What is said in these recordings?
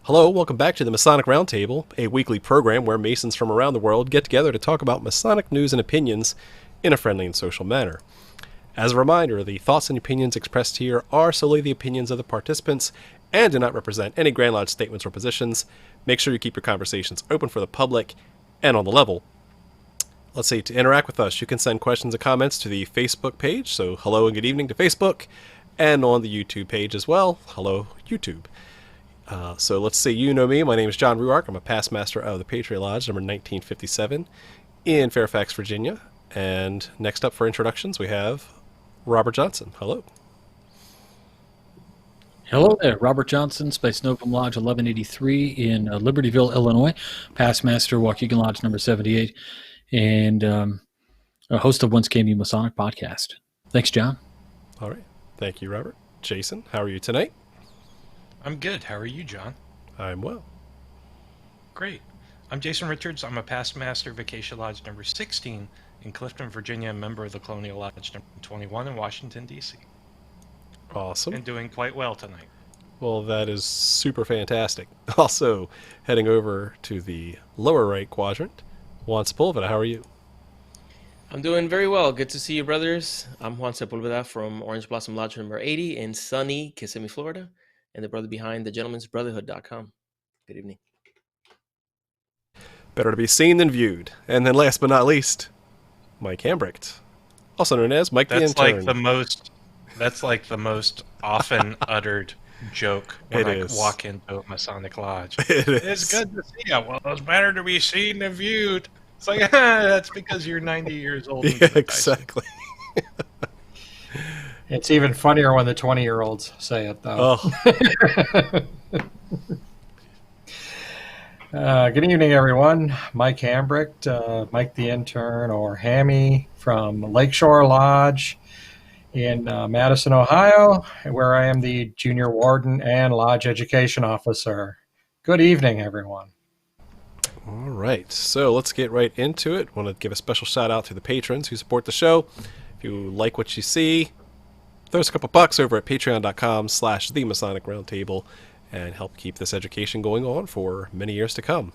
Hello, welcome back to the Masonic Roundtable, a weekly program where Masons from around the world get together to talk about Masonic news and opinions in a friendly and social manner. As a reminder, the thoughts and opinions expressed here are solely the opinions of the participants and do not represent any Grand Lodge statements or positions. Make sure you keep your conversations open for the public and on the level. Let's see, to interact with us, you can send questions and comments to the Facebook page, so hello and good evening to Facebook, and on the YouTube page as well, hello YouTube. So let's say you know me. My name is John Ruark. I'm a past master of the Patriot Lodge, number 1957, in Fairfax, Virginia. And next up for introductions, we have Robert Johnson. Hello. Hello there, Robert Johnson, Space Novum Lodge 1183 in Libertyville, Illinois, past master, Waukegan Lodge number 78, and a host of Once Came You Masonic podcast. Thanks, John. All right. Thank you, Robert. Jason, how are you tonight? I'm good. How are you, John? I'm well. Great. I'm Jason Richards. I'm a past master, Vacation Lodge number 16 in Clifton, Virginia, a member of the Colonial Lodge number 21 in Washington, D.C. Awesome. And doing quite well tonight. Well, that is super fantastic. Also, heading over to the lower right quadrant, Juan Sepulveda, how are you? I'm doing very well. Good to see you, brothers. I'm Juan Sepulveda from Orange Blossom Lodge number 80 in sunny Kissimmee, Florida, and the brother behind thegentleman'sbrotherhood.com. Good evening. Better to be seen than viewed. And then last but not least, Mike Hambrecht, also known as Mike the Intern. That's like the most often uttered joke when I walk into a Masonic Lodge. It's good to see you. Well, it's better to be seen than viewed. It's like, that's because you're 90 years old. Yeah, exactly. It's even funnier when the 20-year-olds say it, though. Oh. Good evening, everyone. Mike Hambrecht, Mike the Intern, or Hammy from Lakeshore Lodge in Madison, Ohio, where I am the Junior Warden and Lodge Education Officer. Good evening, everyone. All right, so let's get right into it. I want to give a special shout out to the patrons who support the show. If you like what you see, throw us a couple bucks over at patreon.com/The Masonic Roundtable and help keep this education going on for many years to come.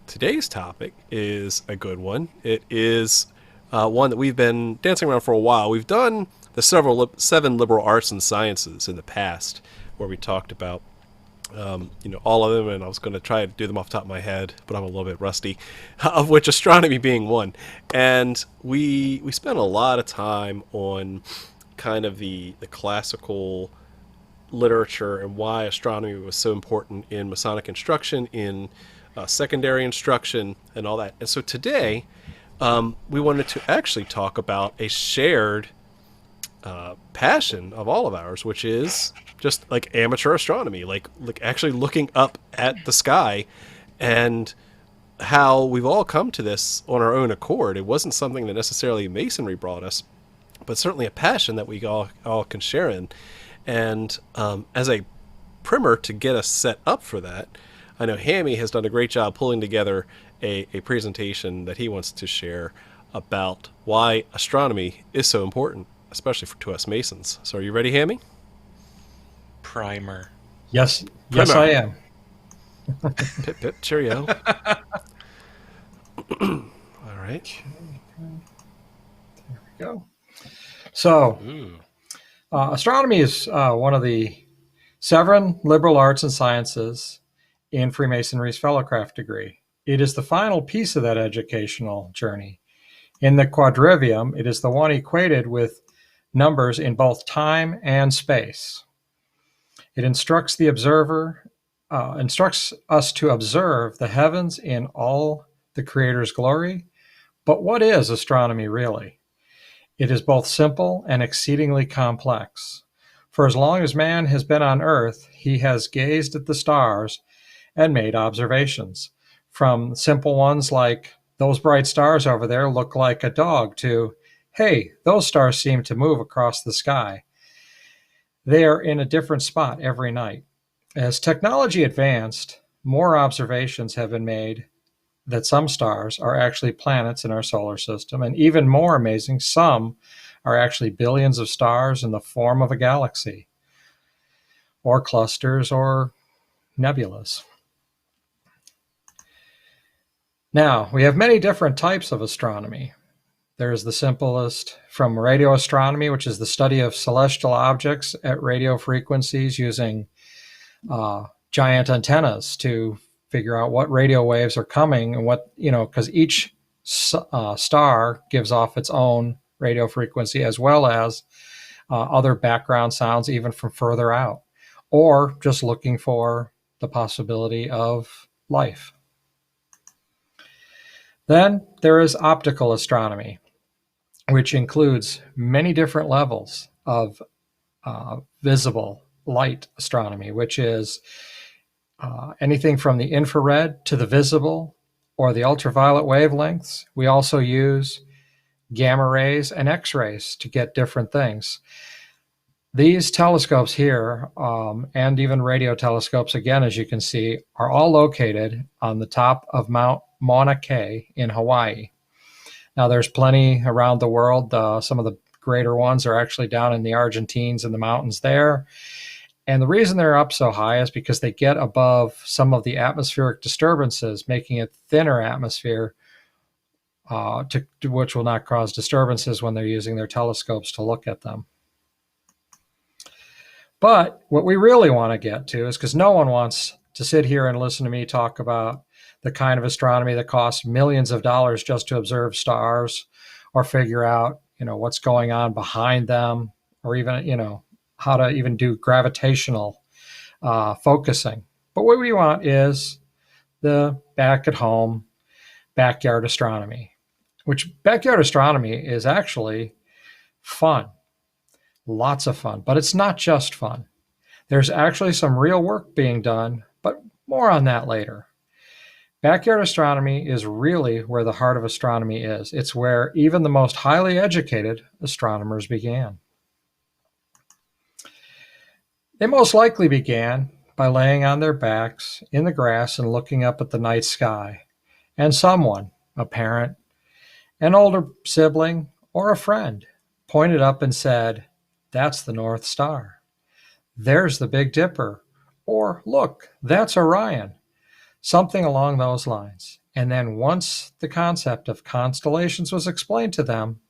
Today's topic is a good one. It is one that we've been dancing around for a while. We've done the seven liberal arts and sciences in the past, where we talked about all of them, and I was going to try to do them off the top of my head, but I'm a little bit rusty, of which astronomy being one. And we spent a lot of time on kind of the classical literature and why astronomy was so important in Masonic instruction, in secondary instruction, and all that. And so today, we wanted to actually talk about a shared passion of all of ours, which is just like amateur astronomy, like actually looking up at the sky, and how we've all come to this on our own accord. It wasn't something that necessarily Masonry brought us, but certainly a passion that we all can share in. And as a primer to get us set up for that, I know Hammy has done a great job pulling together a presentation that he wants to share about why astronomy is so important, especially to us Masons. So are you ready, Hammy? Primer. Yes, I am. Pip, pip, cheerio. All right. There we go. So, astronomy is one of the 7 liberal arts and sciences in Freemasonry's Fellowcraft degree. It is the final piece of that educational journey. In the quadrivium, it is the one equated with numbers in both time and space. It instructs the observer, instructs us to observe the heavens in all the Creator's glory. But what is astronomy really? It is both simple and exceedingly complex. For as long as man has been on Earth, he has gazed at the stars and made observations, from simple ones like, those bright stars over there look like a dog, to, hey, those stars seem to move across the sky. They are in a different spot every night. As technology advanced, more observations have been made that some stars are actually planets in our solar system, and even more amazing, some are actually billions of stars in the form of a galaxy, or clusters, or nebulas. Now, we have many different types of astronomy. There's the simplest from radio astronomy, which is the study of celestial objects at radio frequencies using giant antennas to figure out what radio waves are coming and what, because each star gives off its own radio frequency as well as other background sounds even from further out, or just looking for the possibility of life. Then there is optical astronomy, which includes many different levels of visible light astronomy, which is anything from the infrared to the visible or the ultraviolet wavelengths. We also use gamma rays and X-rays to get different things. These telescopes here, and even radio telescopes, again, as you can see, are all located on the top of Mount Mauna Kea in Hawaii. Now, there's plenty around the world. Some of the greater ones are actually down in the Argentines and the mountains there. And the reason they're up so high is because they get above some of the atmospheric disturbances, making it thinner atmosphere, which will not cause disturbances when they're using their telescopes to look at them. But what we really want to get to is, because no one wants to sit here and listen to me talk about the kind of astronomy that costs millions of dollars just to observe stars or figure out, what's going on behind them, or even, how to even do gravitational focusing. But what we want is the back at home backyard astronomy, which backyard astronomy is actually fun. Lots of fun, but it's not just fun. There's actually some real work being done, but more on that later. Backyard astronomy is really where the heart of astronomy is. It's where even the most highly educated astronomers began. They most likely began by laying on their backs in the grass and looking up at the night sky, and someone, a parent, an older sibling, or a friend, pointed up and said, "That's the North Star. There's the Big Dipper." Or, "Look, that's Orion." Something along those lines. And then once the concept of constellations was explained to them,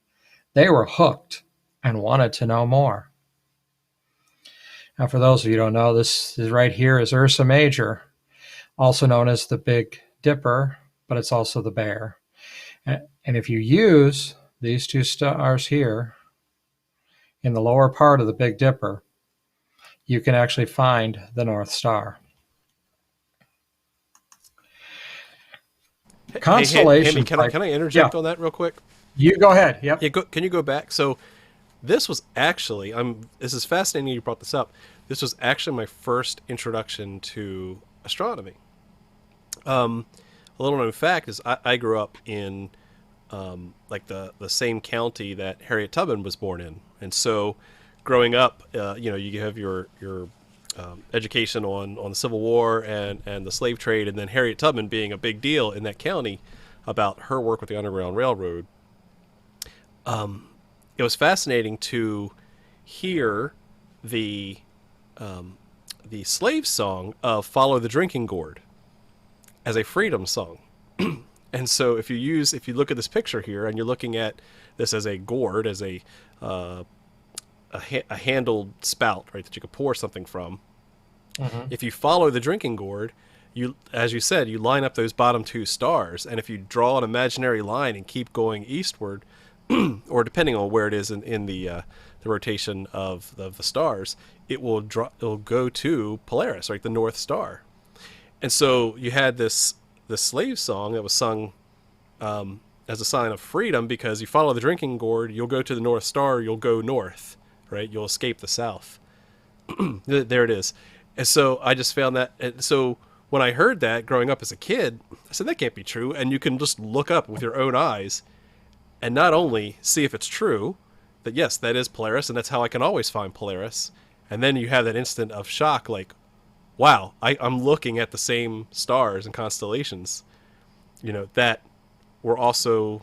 they were hooked and wanted to know more. Now, for those of you who don't know, this is right here is Ursa Major, also known as the Big Dipper, but it's also the Bear. And if you use these two stars here in the lower part of the Big Dipper, you can actually find the North Star. Constellations. Hey, can I interject on that real quick? You go ahead. Yep. Yeah, can you go back? So this was actually, this is fascinating you brought this up. This was actually my first introduction to astronomy. A little known fact is I grew up in like the same county that Harriet Tubman was born in, and so growing up, you have your education on the Civil War and the slave trade, and then Harriet Tubman being a big deal in that county about her work with the Underground Railroad. It was fascinating to hear the slave song of "Follow the Drinking Gourd" as a freedom song. And so if you look at this picture here and you're looking at this as a gourd, as a handled spout, right, that you could pour something from. Mm-hmm. If you follow the drinking gourd, as you said, you line up those bottom two stars, and if you draw an imaginary line and keep going eastward, or depending on where it is in the rotation of the stars, it'll go to Polaris, right, the North Star. And so you had this slave song that was sung as a sign of freedom, because you follow the drinking gourd, you'll go to the North Star, you'll go north, right? You'll escape the south. There it is. And so I just found that. And so when I heard that growing up as a kid, I said, that can't be true. And you can just look up with your own eyes and not only see if it's true, that yes, that is Polaris, and that's how I can always find Polaris. And then you have that instant of shock, like, wow, I'm looking at the same stars and constellations, that were also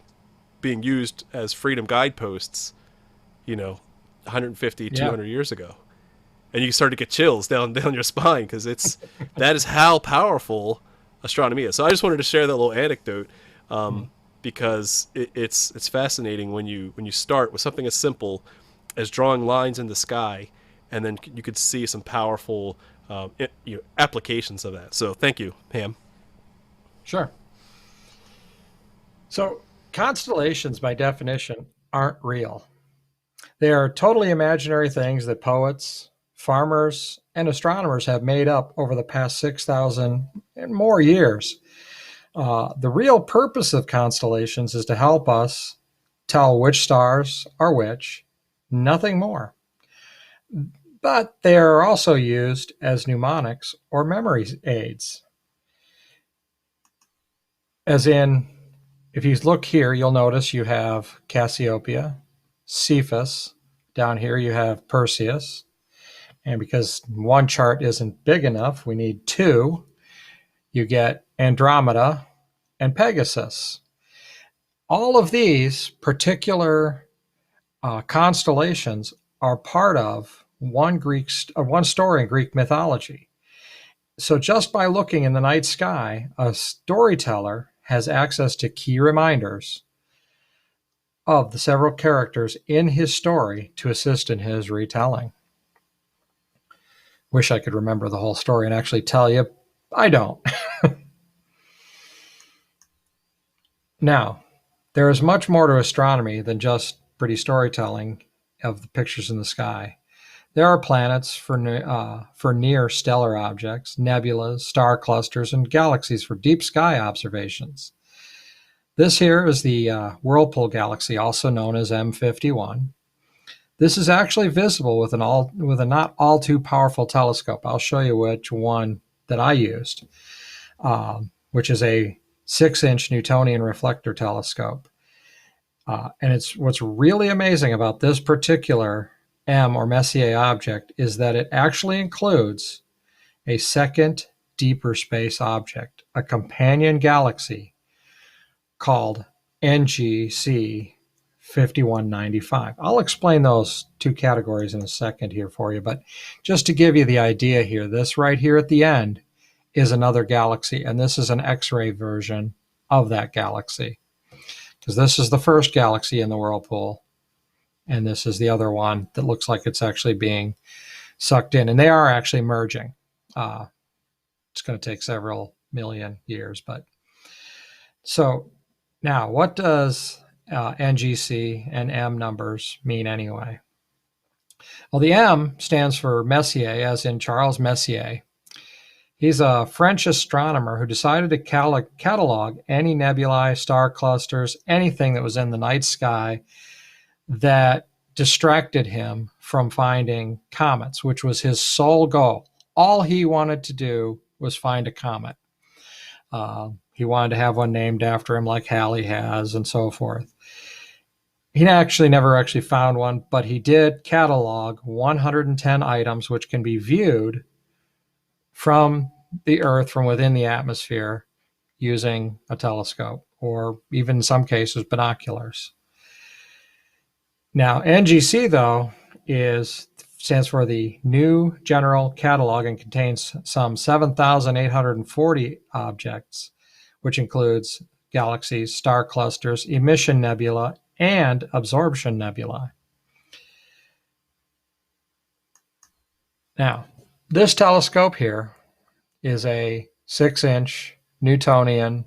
being used as freedom guideposts, 150, 200 years ago. and you start to get chills down your spine because that is how powerful astronomy is. So I just wanted to share that little anecdote because it's fascinating when you start with something as simple as drawing lines in the sky, and then you could see some powerful applications of that. So thank you, Ham. Sure. So constellations, by definition, aren't real. They are totally imaginary things that poets, farmers, and astronomers have made up over the past 6,000 and more years. The real purpose of constellations is to help us tell which stars are which, nothing more. But they are also used as mnemonics or memory aids. As in, if you look here, you'll notice you have Cassiopeia, Cephas. Down here you have Perseus. And because one chart isn't big enough, we need two. You get Andromeda and Pegasus. All of these particular constellations are part of one story in Greek mythology. So just by looking in the night sky, a storyteller has access to key reminders of the several characters in his story to assist in his retelling. Wish I could remember the whole story and actually tell you. I don't. Now, there is much more to astronomy than just pretty storytelling of the pictures in the sky. There are planets for near stellar objects, nebulas, star clusters, and galaxies for deep sky observations. This here is the Whirlpool galaxy, also known as M51. This is actually visible with a not all too powerful telescope. I'll show you which one that I used, which is a 6-inch Newtonian reflector telescope. And it's what's really amazing about this particular M or Messier object is that it actually includes a second deeper space object, a companion galaxy called NGC 5195. I'll explain those two categories in a second here for you, but just to give you the idea here, this right here at the end is another galaxy, and this is an X-ray version of that galaxy, because this is the first galaxy in the Whirlpool, and this is the other one that looks like it's actually being sucked in, and they are actually merging. It's going to take several million years, but so now what does NGC and M numbers mean anyway? Well, the M stands for Messier, as in Charles Messier. He's a French astronomer who decided to catalog any nebulae, star clusters, anything that was in the night sky that distracted him from finding comets, which was his sole goal. All he wanted to do was find a comet. He wanted to have one named after him like Halley has and so forth. He never actually found one, but he did catalog 110 items which can be viewed from the Earth, from within the atmosphere, using a telescope, or even in some cases, binoculars. Now, NGC, though, stands for the New General Catalog and contains some 7,840 objects, which includes galaxies, star clusters, emission nebula, and absorption nebula. Now, this telescope here is a 6-inch Newtonian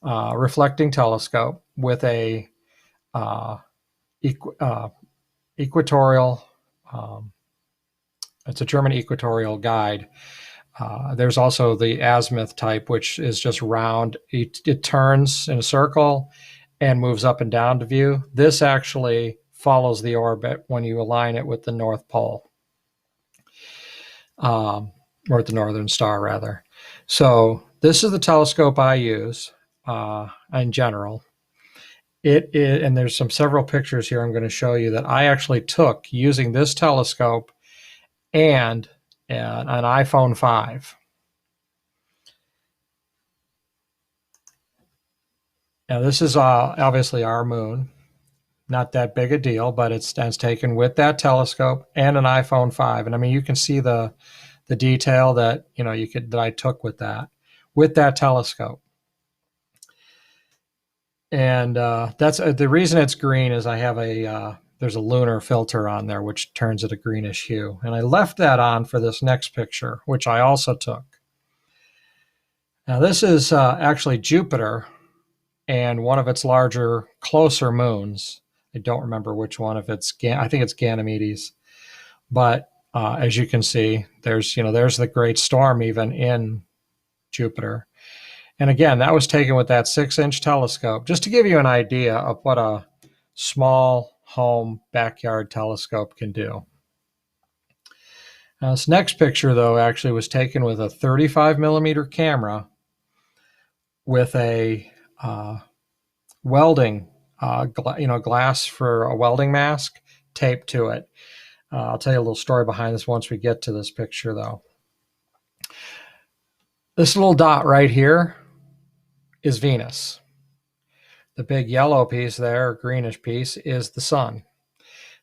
reflecting telescope with a equatorial, it's a German equatorial guide. There's also the azimuth type, which is just round. It turns in a circle and moves up and down to view. This actually follows the orbit when you align it with the North Pole, or the Northern Star, rather. So this is the telescope I use in general. And there's several pictures here I'm going to show you that I actually took using this telescope and an iPhone 5. Now this is obviously our moon. not that big a deal, but it's taken with that telescope and an iPhone 5. And I mean, you can see the detail that, that I took with that telescope. And that's the reason it's green is I have there's a lunar filter on there, which turns it a greenish hue. And I left that on for this next picture, which I also took. Now this is actually Jupiter and one of its larger, closer moons. I don't remember which one. I think it's Ganymedes. But as you can see, there's the Great Storm even in Jupiter. And again, that was taken with that 6-inch telescope, just to give you an idea of what a small home backyard telescope can do. Now, this next picture, though, actually was taken with a 35 millimeter camera with a welding, glass for a welding mask taped to it. I'll tell you a little story behind this once we get to this picture, though. This little dot right here is Venus. The big yellow piece there, greenish piece, is the sun.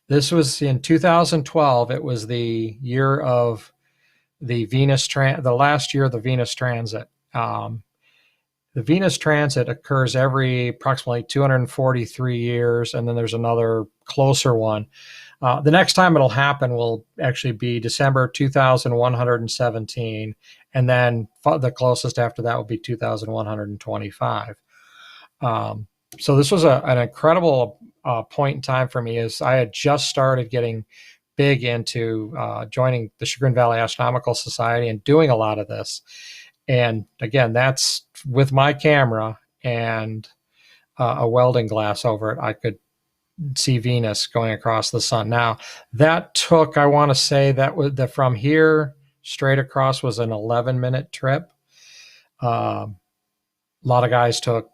This was in 2012. It was the year of the the last year of the Venus transit. The Venus transit occurs every approximately 243 years, and then there's another closer one. The next time it'll happen will actually be December 2117, and then the closest after that will be 2125. So this was an incredible point in time for me, as I had just started getting big into joining the Chagrin Valley Astronomical Society and doing a lot of this. And again, that's with my camera and a welding glass over it. I could see Venus going across the sun. Now, that took, I want to say that from here straight across was an 11-minute trip. A lot of guys took,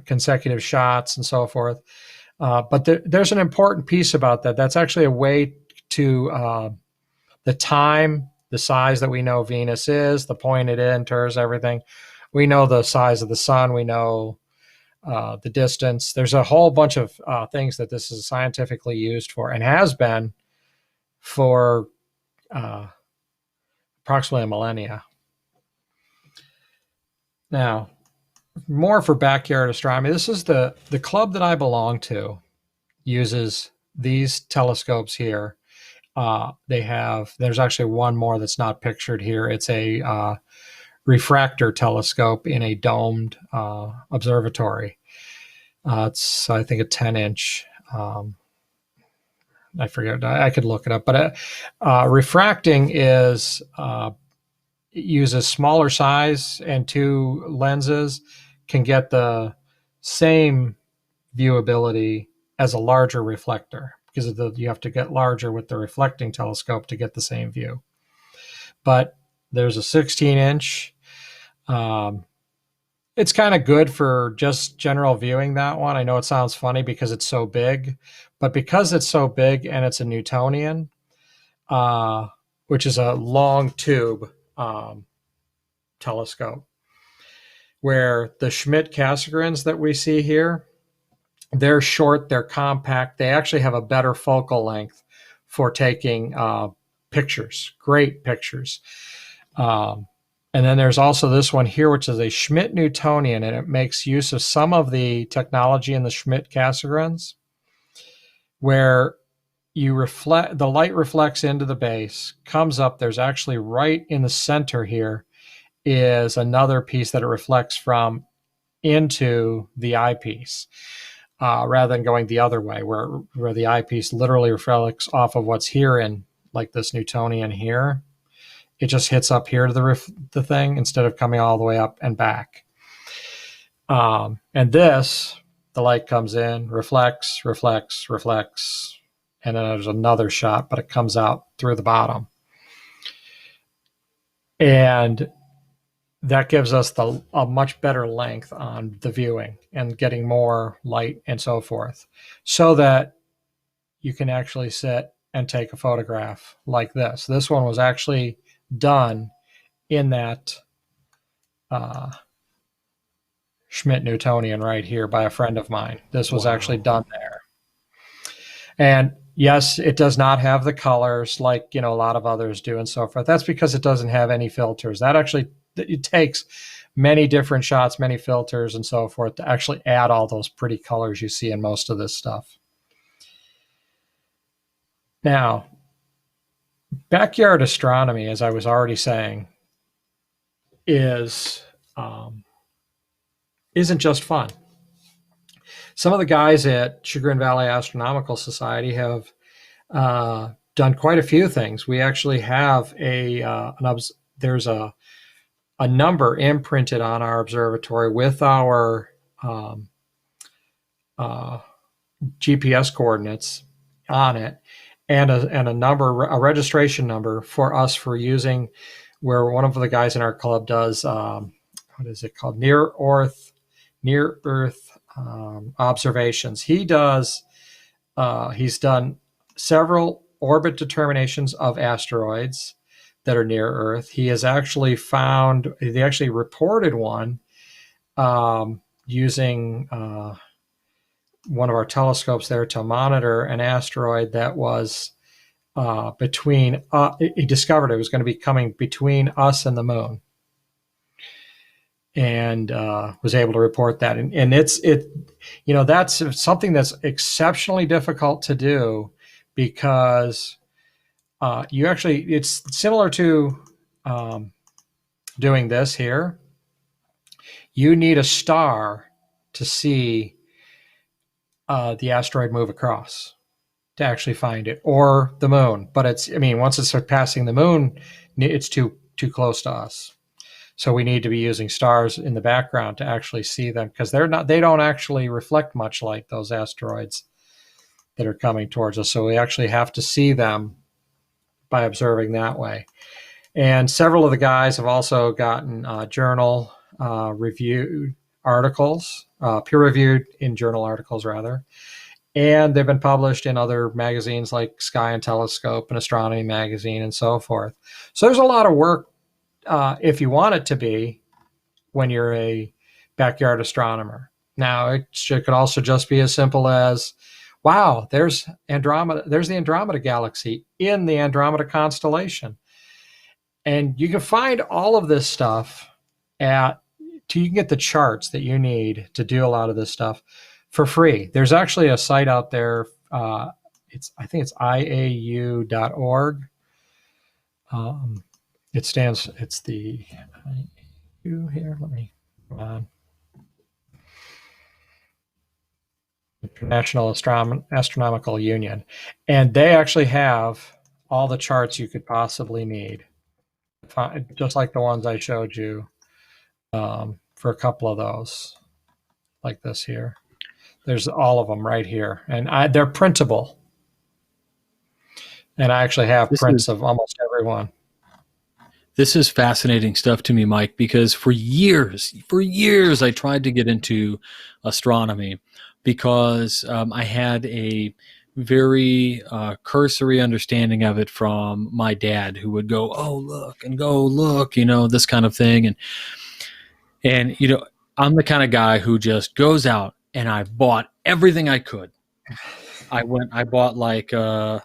consecutive shots and so forth. But there's an important piece about that. That's actually a way to the time, the size that we know Venus is, the point it enters, everything. We know the size of the sun. We know the distance. There's a whole bunch of things that this is scientifically used for, and has been for approximately a millennia. Now, more for backyard astronomy. This is the club that I belong to uses these telescopes here. There's actually one more that's not pictured here. It's a refractor telescope in a domed observatory. It's, I think, a 10-inch. I forget. I could look it up. But refracting is it uses smaller size and two lenses, can get the same viewability as a larger reflector, because you have to get larger with the reflecting telescope to get the same view. But there's a 16-inch. It's kind of good for just general viewing, that one. I know it sounds funny because it's so big, but because it's so big and it's a Newtonian, which is a long tube telescope, where the Schmidt-Cassegrains that we see here, they're short, they're compact, they actually have a better focal length for taking pictures, great pictures. And then there's also this one here, which is a Schmidt-Newtonian, and it makes use of some of the technology in the Schmidt-Cassegrains, where the light reflects into the base, comes up. There's actually right in the center here is another piece that it reflects from into the eyepiece, rather than going the other way, where the eyepiece literally reflects off of what's here in, like this Newtonian here. It just hits up here to the thing instead of coming all the way up and back. And this, the light comes in, reflects, and then there's another shot, but it comes out through the bottom. And that gives us a much better length on the viewing and getting more light and so forth, so that you can actually sit and take a photograph like this. This one was actually done in that Schmidt-Newtonian right here by a friend of mine. This was actually done there. And yes, it does not have the colors like, a lot of others do and so forth. That's because it doesn't have any filters. That actually, it takes many different shots, many filters and so forth to actually add all those pretty colors you see in most of this stuff. Now, backyard astronomy, as I was already saying, isn't just fun. Some of the guys at Chagrin Valley Astronomical Society have done quite a few things. We actually have there's a number imprinted on our observatory with our GPS coordinates on it, and a registration number for us for using, where one of the guys in our club does what is it called, near Earth observations. He's done several orbit determinations of asteroids that are near Earth. He actually reported one using one of our telescopes there to monitor an asteroid that was between, he discovered it was going to be coming between us and the moon, and was able to report that. And that's something that's exceptionally difficult to do, because it's similar to doing this here. You need a star to see the asteroid move across to actually find it, or the moon. But once it starts passing the moon, it's too close to us. So we need to be using stars in the background to actually see them, because they don't actually reflect much light, those asteroids that are coming towards us. So we actually have to see them by observing that way. And several of the guys have also gotten journal reviewed articles, peer-reviewed in journal articles rather, and they've been published in other magazines like Sky and Telescope and Astronomy Magazine and so forth. So there's a lot of work, if you want it to be, when you're a backyard astronomer. Now, it could also just be as simple as, wow, there's Andromeda. There's the Andromeda Galaxy in the Andromeda constellation. And you can find all of this stuff you can get the charts that you need to do a lot of this stuff for free. There's actually a site out there. I think it's iau.org. It's the IAU here. Let me come on. International Astronomical Union. And they actually have all the charts you could possibly need, just like the ones I showed you, for a couple of those, like this here. There's all of them right here, and they're printable. And I actually have prints of almost every one. This is fascinating stuff to me, Mike, because for years I tried to get into astronomy, because I had a very cursory understanding of it from my dad, who would go, "Oh, look," and go, "Look," this kind of thing. And I'm the kind of guy who just goes out and I bought everything I could. I bought a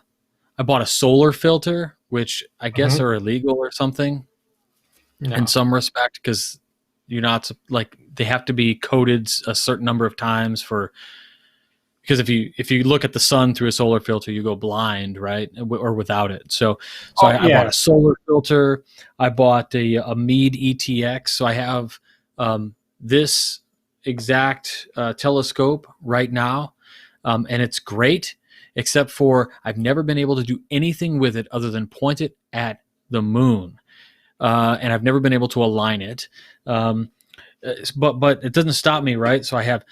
solar filter, which I guess are illegal or something in some respect, because you're not they have to be coated a certain number of times because if you look at the sun through a solar filter, you go blind, right? Or without it. So I bought a solar filter. I bought a Meade ETX. So I have this exact telescope right now, and it's great, except for I've never been able to do anything with it other than point it at the moon, and I've never been able to align it. But it doesn't stop me, right? So I have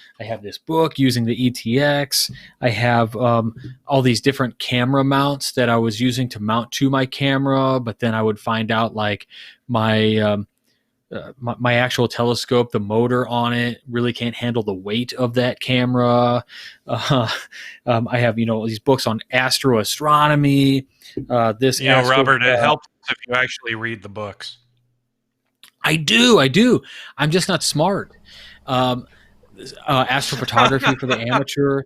this book using the ETX. I have all these different camera mounts that I was using to mount to my camera, but then I would find out my actual telescope, the motor on it really can't handle the weight of that camera. I have these books on astroastronomy. Robert, it helps if you actually read the books. I do. I'm just not smart. Astrophotography for the amateur.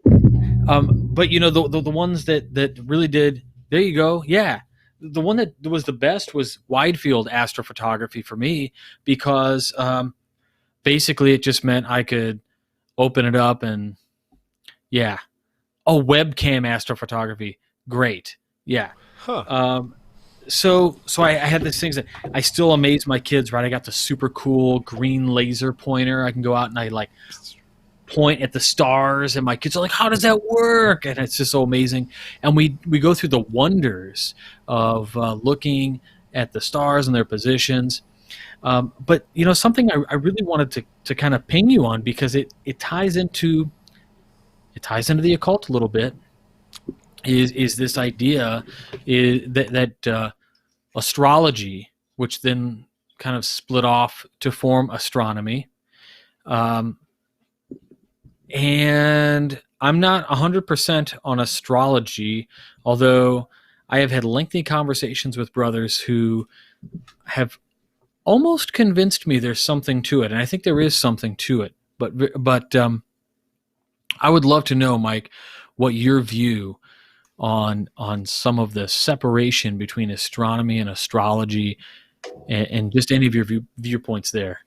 But the ones that really did. There you go. Yeah, the one that was the best was wide field astrophotography for me, because basically it just meant I could open it up and yeah. Oh, webcam astrophotography, great. Yeah. Huh. So I had these things that I still amaze my kids. Right, I got the super cool green laser pointer. I can go out and I like point at the stars, and my kids are like, how does that work? And it's just so amazing. And we go through the wonders of looking at the stars and their positions. But something I really wanted to kind of ping you on, because it ties into the occult a little bit, is this idea that astrology, which then kind of split off to form astronomy. And I'm not 100% on astrology, although I have had lengthy conversations with brothers who have almost convinced me there's something to it, and I think there is something to it. But I would love to know, Mike, what your view on some of the separation between astronomy and astrology, and just any of your viewpoints there.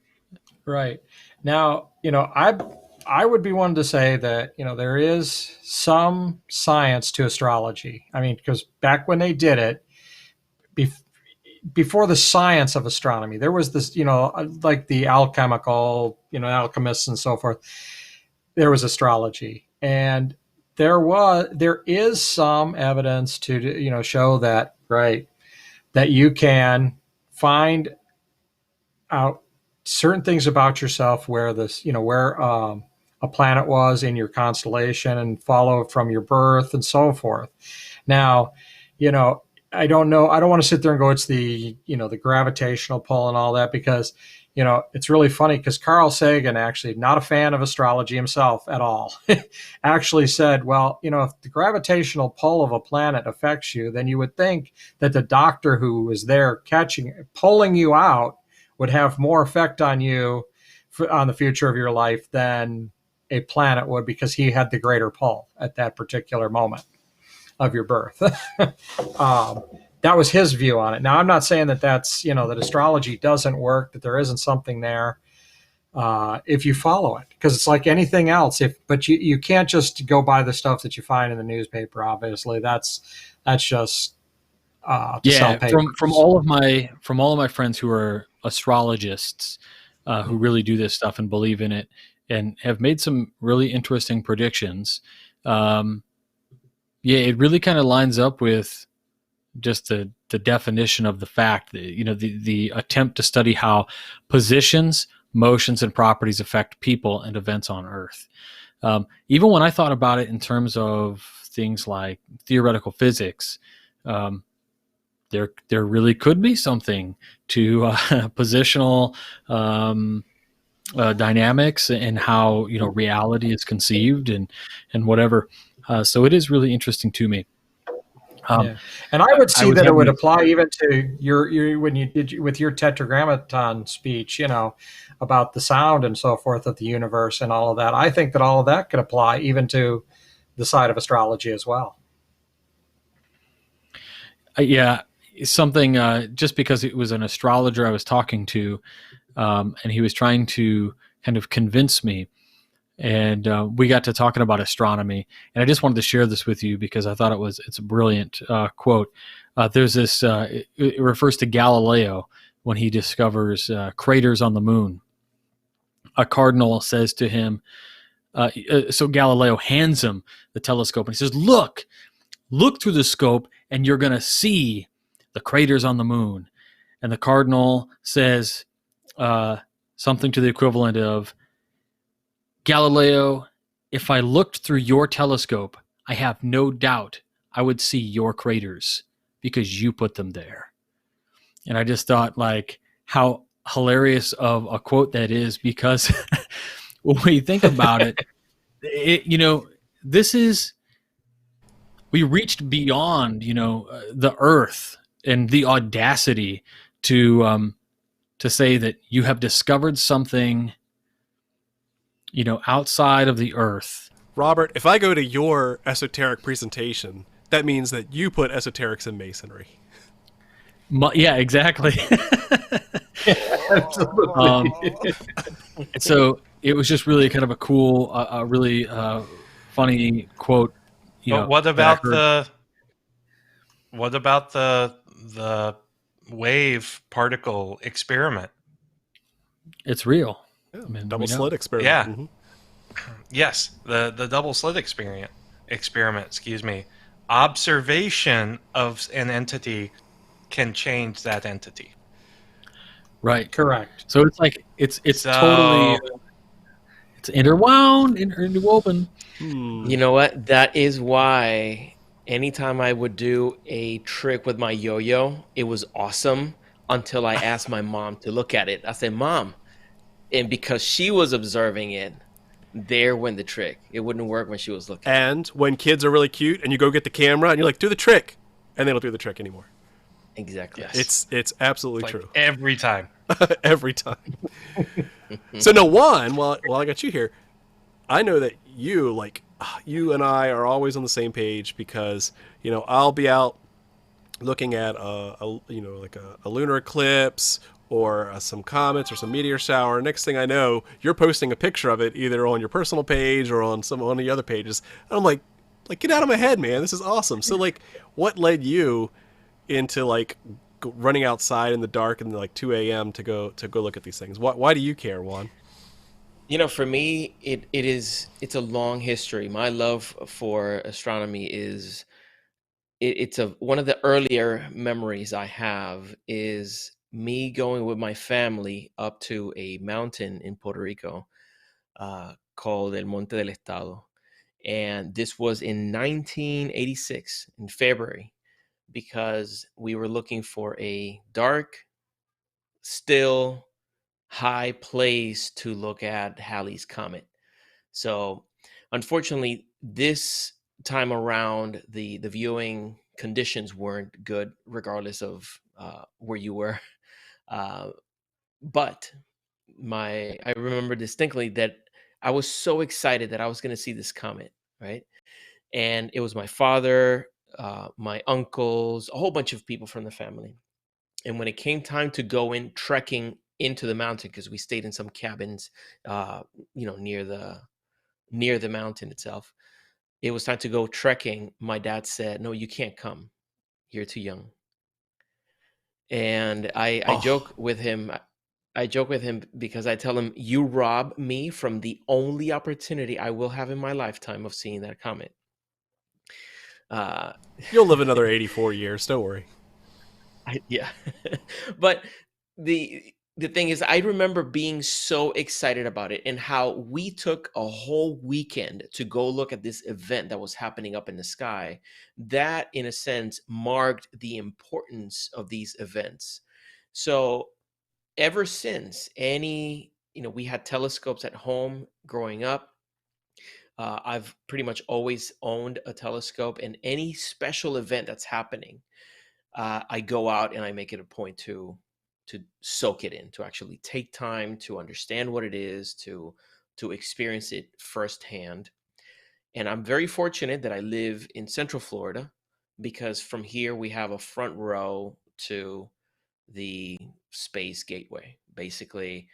Right. Now, I would be one to say that, there is some science to astrology. I mean, because back when they did it, before the science of astronomy, there was this, like the alchemical, alchemists and so forth, there was astrology. And there is some evidence to, show that, right, that you can find out certain things about yourself, where a planet was in your constellation, and follow from your birth and so forth. Now, I don't know. I don't want to sit there and go, it's the gravitational pull and all that, because, it's really funny, because Carl Sagan, actually not a fan of astrology himself at all, actually said, well, if the gravitational pull of a planet affects you, then you would think that the doctor who was there pulling you out would have more effect on you on the future of your life than a planet would, because he had the greater pull at that particular moment of your birth. That was his view on it. Now, I'm not saying that that's, that astrology doesn't work, that there isn't something there if you follow it, because it's like anything else. But you can't just go by the stuff that you find in the newspaper. Obviously, that's just to sell papers. From all of my friends who are astrologists, who really do this stuff and believe in it, and have made some really interesting predictions. It really kind of lines up with just the definition of the fact that, the attempt to study how positions, motions, and properties affect people and events on Earth. Even when I thought about it in terms of things like theoretical physics, there really could be something to positional dynamics and how reality is conceived and whatever. So it is really interesting to me. And I would see that it would apply even to your when you did with your tetragrammaton speech, about the sound and so forth of the universe and all of that. I think that all of that could apply even to the side of astrology as well. Something just because it was an astrologer I was talking to, and he was trying to kind of convince me. And we got to talking about astronomy, and I just wanted to share this with you because I thought it's a brilliant quote. There's this, it refers to Galileo when he discovers craters on the moon. A cardinal says to him, so Galileo hands him the telescope and he says, look through the scope and you're going to see the craters on the moon. And the cardinal says something to the equivalent of, Galileo, if I looked through your telescope, I have no doubt I would see your craters because you put them there. And I just thought, like, how hilarious of a quote that is, because when we think about it, we reached beyond, the Earth and the audacity to say that you have discovered something outside of the Earth Robert, if I go to your esoteric presentation, that means that you put esoterics in masonry. Yeah, exactly. Absolutely. So it was just really kind of a cool, really funny quote. But what that I about heard. the wave particle experiment? It's real. Yeah, I mean, double we know. slit experiment. Yeah. Mm-hmm. Yes, the double slit experiment, excuse me. Observation of an entity can change that entity. Right. Correct. So it's like it's So- totally it's interwoven. You know what? That is why anytime I would do a trick with my yo-yo, it was awesome until I asked my mom to look at it. I said, "Mom," and because she was observing it, there went the trick. It wouldn't work when she was looking. And when kids are really cute and you go get the camera and you're like, do the trick, and they don't do the trick anymore. Exactly. Yes. It's absolutely Like true. every time. Every time. So no, Juan, while I got you here, I know that you and I are always on the same page because, I'll be out looking at a lunar eclipse or some comets or some meteor shower. Next thing I know, you're posting a picture of it either on your personal page or on one of the other pages. And I'm like, get out of my head, man. This is awesome. So what led you into running outside in the dark and 2 a.m. to go look at these things? Why do you care, Juan? For me, it's a long history. My love for astronomy is it's one of the earlier memories I have is me going with my family up to a mountain in Puerto Rico called El Monte del Estado. And this was in 1986 in February because we were looking for a dark, still, high place to look at Halley's Comet. So unfortunately, this time around, the viewing conditions weren't good, regardless of where you were. But I remember distinctly that I was so excited that I was going to see this comet, right? And it was my father, my uncles, a whole bunch of people from the family. And when it came time to go in trekking into the mountain, because we stayed in some cabins, near the mountain itself, it was time to go trekking. My dad said, "No, you can't come. You're too young." And I joke with him. I joke with him because I tell him, "You rob me from the only opportunity I will have in my lifetime of seeing that comet." You'll live another 84 years. Don't worry. Yeah. But the thing is, I remember being so excited about it and how we took a whole weekend to go look at this event that was happening up in the sky. That, in a sense, marked the importance of these events. So ever since we had telescopes at home growing up. I've pretty much always owned a telescope, and any special event that's happening, I go out and I make it a point to soak it in, to actually take time to understand what it is, to experience it firsthand. And I'm very fortunate that I live in Central Florida because from here we have a front row to the space gateway, basically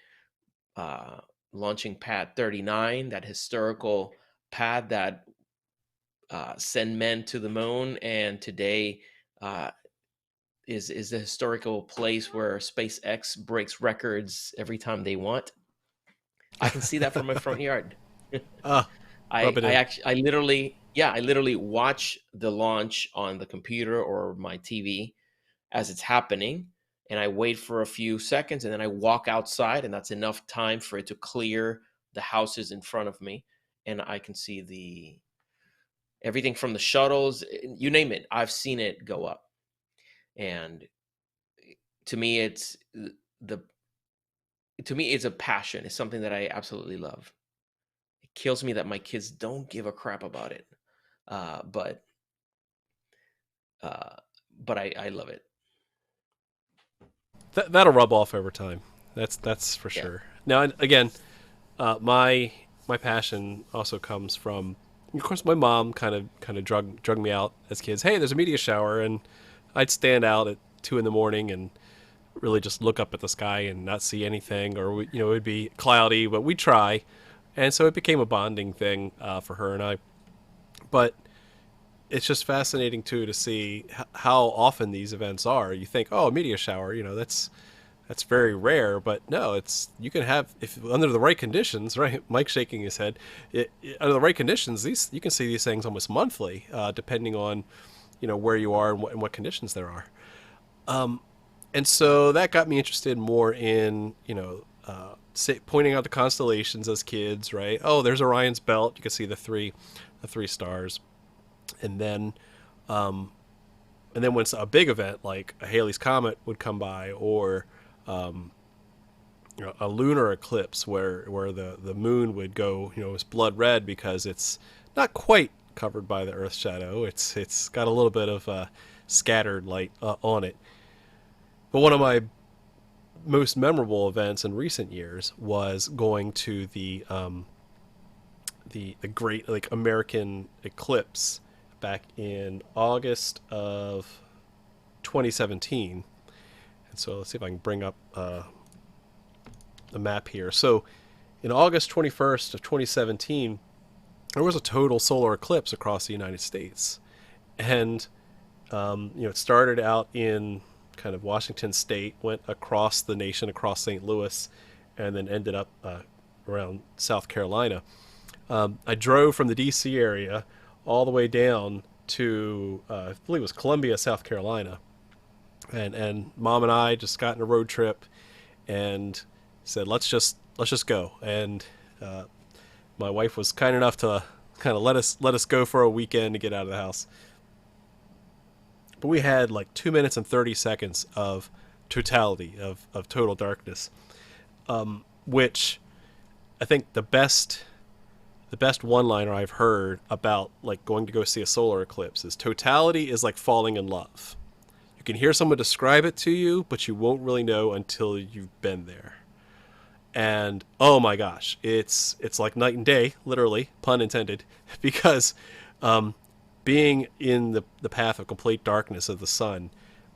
launching pad 39, that historical pad that sent men to the moon, and today is the historical place where SpaceX breaks records every time they want. I can see that from my front yard. I literally watch the launch on the computer or my TV as it's happening, and I wait for a few seconds, and then I walk outside, and that's enough time for it to clear the houses in front of me, and I can see everything from the shuttles, you name it. I've seen it go up. And to me, it's a passion. It's something that I absolutely love. It kills me that my kids don't give a crap about it, but I love it. That'll rub off over time. That's for sure. Now, again, my passion also comes from of course, my mom kind of drug me out as kids. Hey, there's a meteor shower, and I'd stand out at 2 a.m. and really just look up at the sky and not see anything, or it would be cloudy, but we'd try, and so it became a bonding thing for her and I. But it's just fascinating too to see how often these events are. You think, oh, a meteor shower, that's very rare, but no, you can have, if under the right conditions, right? Mike's shaking his head. Under the right conditions, you can see these things almost monthly, depending on where you are and what conditions there are. And so that got me interested more in pointing out the constellations as kids, right? Oh, there's Orion's belt. You can see the three stars, and then when a big event like a Halley's Comet would come by, or a lunar eclipse where the moon would go, it's blood red because it's not quite covered by the Earth's shadow. It's got a little bit of scattered light on it. But one of my most memorable events in recent years was going to the great American eclipse back in August of 2017. And so let's see if I can bring up the map here. So in August 21st of 2017, there was a total solar eclipse across the United States. And it started out in kind of Washington State, went across the nation, across St. Louis, and then ended up around South Carolina. I drove from the D.C. area all the way down to, I believe it was Columbia, South Carolina. And Mom and I just got in a road trip and said, let's just go. And my wife was kind enough to kind of let us go for a weekend to get out of the house. But we had like 2 minutes and 30 seconds of totality, of total darkness, which I think the best one-liner I've heard about like going to go see a solar eclipse is totality is like falling in love. You can hear someone describe it to you, but you won't really know until you've been there. And oh my gosh, it's like night and day, literally, pun intended, because being in the path of complete darkness of the sun,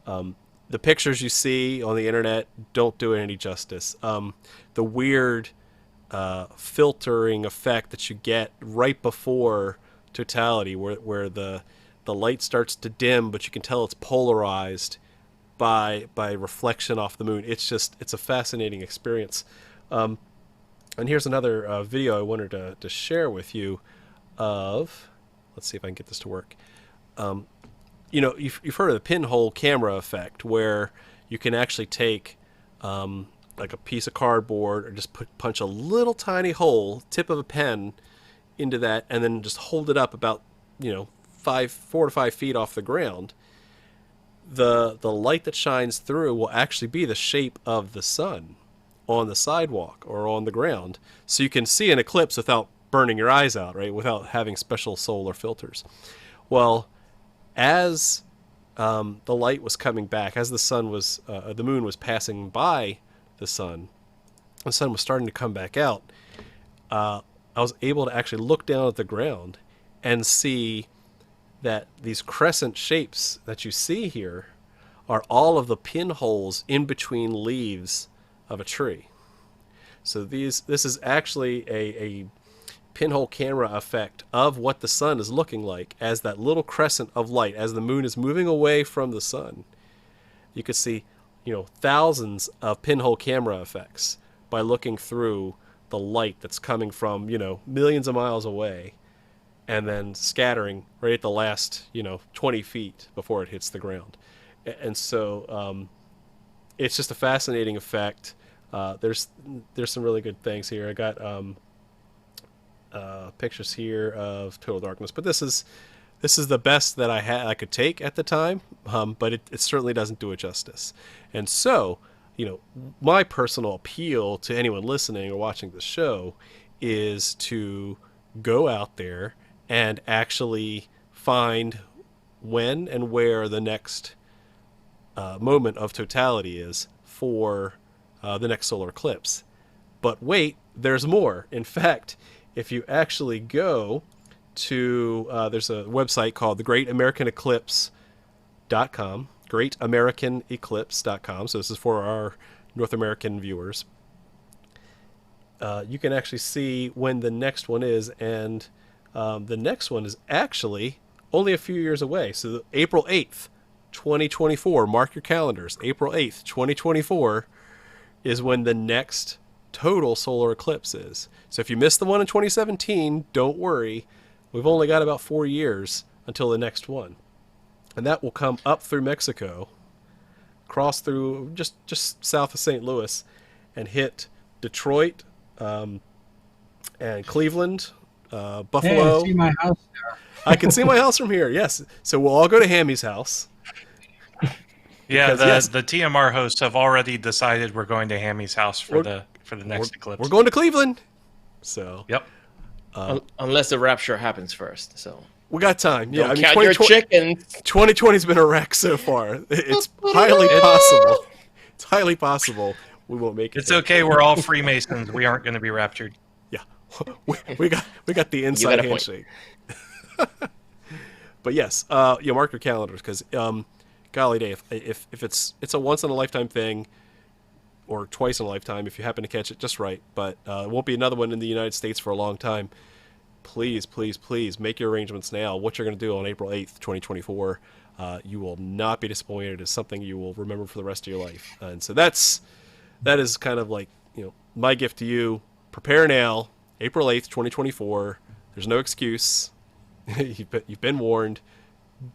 the pictures you see on the internet don't do it any justice. The weird filtering effect that you get right before totality, where the light starts to dim, but you can tell it's polarized by reflection off the moon. It's a fascinating experience. And here's another video I wanted to share with you of. Let's see if I can get this to work. You've heard of the pinhole camera effect, where you can actually take like a piece of cardboard or just punch a little tiny hole, tip of a pen, into that, and then just hold it up about 4 to 5 feet off the ground. The light that shines through will actually be the shape of the sun on the sidewalk or on the ground, so you can see an eclipse without burning your eyes out, right? Without having special solar filters. Well, as the light was coming back, as the moon was passing by the sun was starting to come back out, I was able to actually look down at the ground and see that these crescent shapes that you see here are all of the pinholes in between leaves of a tree. So this is actually a pinhole camera effect of what the sun is looking like as that little crescent of light, as the moon is moving away from the sun. You could see, thousands of pinhole camera effects by looking through the light that's coming from, millions of miles away, and then scattering right at the last, 20 feet before it hits the ground. And so it's just a fascinating effect. There's some really good things here. I got pictures here of total darkness, but this is the best that I could take at the time, but it certainly doesn't do it justice. And so, my personal appeal to anyone listening or watching the show is to go out there and actually find when and where the next moment of totality is for the next solar eclipse. But wait, there's more. In fact, if you actually go to there's a website called the greatamericaneclipse.com, greatamericaneclipse.com. So this is for our North American viewers. You can actually see when the next one is, and the next one is actually only a few years away. So April 8th, 2024, mark your calendars. April 8th, 2024 is when the next total solar eclipse is. So if you missed the one in 2017, don't worry. We've only got about 4 years until the next one. And that will come up through Mexico, cross through just south of St. Louis, and hit Detroit, and Cleveland, Buffalo. Hey, I see my house there. I can see my house from here, yes. So we'll all go to Hammy's house. Yeah, Because, the TMR hosts have already decided we're going to Hammy's house for the next eclipse. We're going to Cleveland. So Yep. Unless the rapture happens first. So we got time. Yeah, don't count your chickens. 2020's been a wreck so far. It's highly possible. It's highly possible we won't make it. It's okay. We're all Freemasons. We aren't going to be raptured. Yeah, we got the inside handshake. But yes, mark your calendars, because golly day, if it's a once in a lifetime thing, or twice in a lifetime if you happen to catch it just right, but it won't be another one in the United States for a long time. Please, please, please make your arrangements now. What you're going to do on April 8th, 2024, you will not be disappointed. It's something you will remember for the rest of your life. And so that is kind of like, my gift to you. Prepare now, April 8th, 2024. There's no excuse. You've been warned.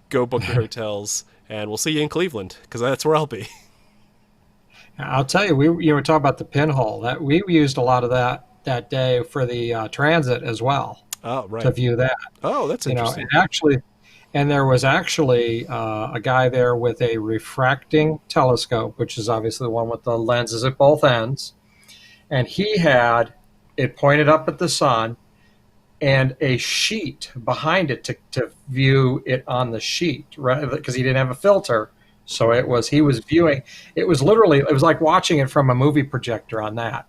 Go book your hotels, and we'll see you in Cleveland, because that's where I'll be. I'll tell you, we were talking about the Pinhole. That we used a lot of that day for the transit as well. Oh, right. To view that. Oh, that's interesting. And there was actually a guy there with a refracting telescope, which is obviously the one with the lenses at both ends, and he had it pointed up at the sun, and a sheet behind it to view it on the sheet, right? Because he didn't have a filter. So he was viewing, it was like watching it from a movie projector on that.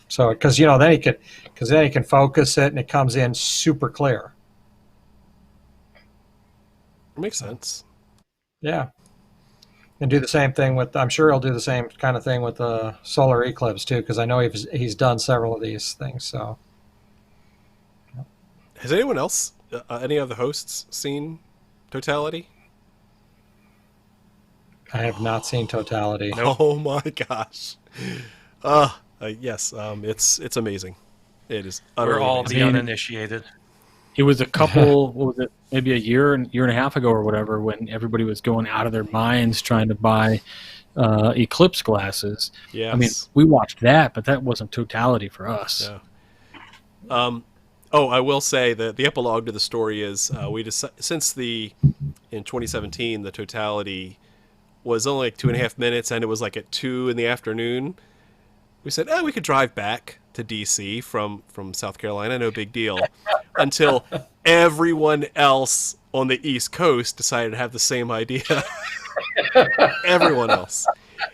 So, because then he can focus it, and it comes in super clear. Makes sense. Yeah. And do the same thing I'm sure he'll do the same kind of thing with the solar eclipse too, because I know he's done several of these things. So, has anyone else, any of the hosts, seen Totality? I have not seen Totality. Nope. Oh my gosh. Yes, it's amazing. It is utterly We're all amazing. the uninitiated. It was a couple, what was it, maybe a year and a half ago or whatever, when everybody was going out of their minds trying to buy eclipse glasses. Yes. I mean, we watched that, but that wasn't Totality for us. Yeah. I will say that the epilogue to the story is in 2017 the Totality was only like 2.5 minutes, and it was like at 2 in the afternoon. We said, we could drive back to DC from South Carolina, no big deal. Until everyone else on the East Coast decided to have the same idea. Everyone else.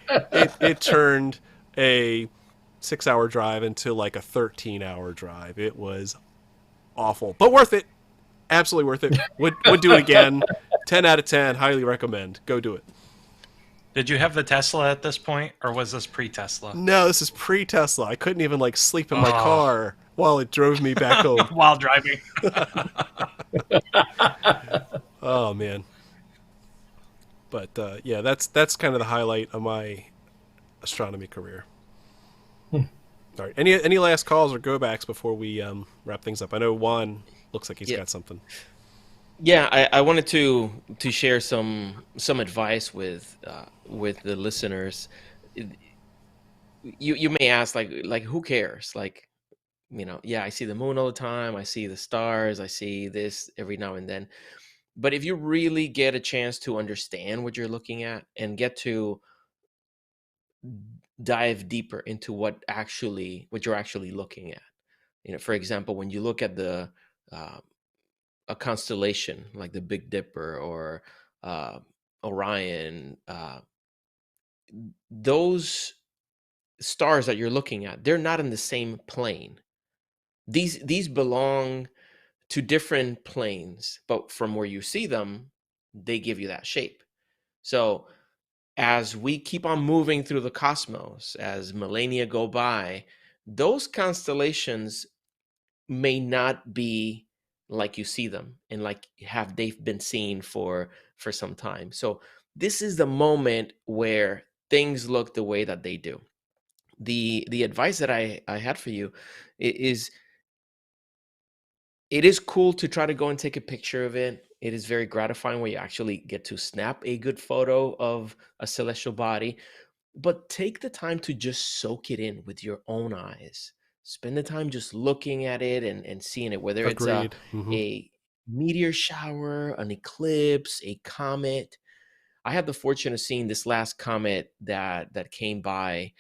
It turned a 6-hour drive into like a 13-hour drive. It was awful, but worth it. Absolutely worth it. Would do it again. 10 out of 10. Highly recommend. Go do it. Did you have the Tesla at this point, or was this pre-Tesla? No, this is pre-Tesla. I couldn't even sleep in my car while it drove me back home. While driving. Oh man. But that's kind of the highlight of my astronomy career. All right. Any last calls or go backs before we wrap things up? I know Juan looks like he's got something. Yeah, I wanted to share some advice with the listeners. You may ask like who cares? I see the moon all the time, I see the stars, I see this every now and then. But if you really get a chance to understand what you're looking at and get to dive deeper into what you're actually looking at. For example, when you look at a constellation like the Big Dipper or Orion, those stars that you're looking at, they're not in the same plane. These belong to different planes, but from where you see them, they give you that shape. So as we keep on moving through the cosmos, as millennia go by, those constellations may not be like you see them and like have they've been seen for some time. So this is the moment where things look the way that they do. The advice that I had for you is, it is cool to try to go and take a picture of it. It is very gratifying when you actually get to snap a good photo of a celestial body, but take the time to just soak it in with your own eyes. Spend the time just looking at it and seeing it, whether it's Agreed. a meteor shower, an eclipse, a comet. I had the fortune of seeing this last comet that came by.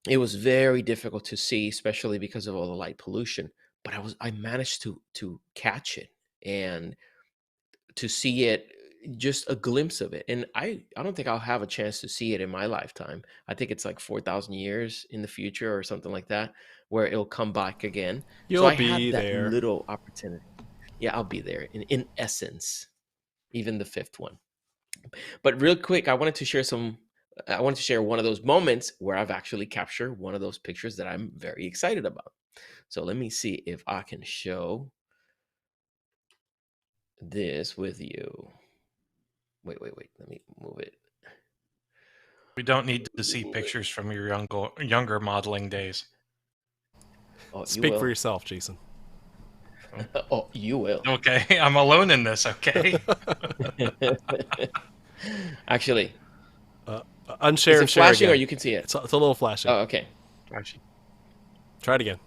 It was very difficult to see, especially because of all the light pollution. But I managed to catch it and to see it, just a glimpse of it. And I don't think I'll have a chance to see it in my lifetime. I think it's like 4,000 years in the future or something like that, where it'll come back again. So You'll I be had that there. little opportunity. Yeah, I'll be there in essence, even the fifth one. But real quick, I wanted to share one of those moments where I've actually captured one of those pictures that I'm very excited about. So let me see if I can show this with you. Wait. Let me move it. We don't need to see pictures from your younger modeling days. Oh, Speak for yourself, Jason. Oh, you will. Okay, I'm alone in this, okay? Actually, unshare is and it share flashing again. or you can see it? It's a little flashing. Oh, okay. Try it again.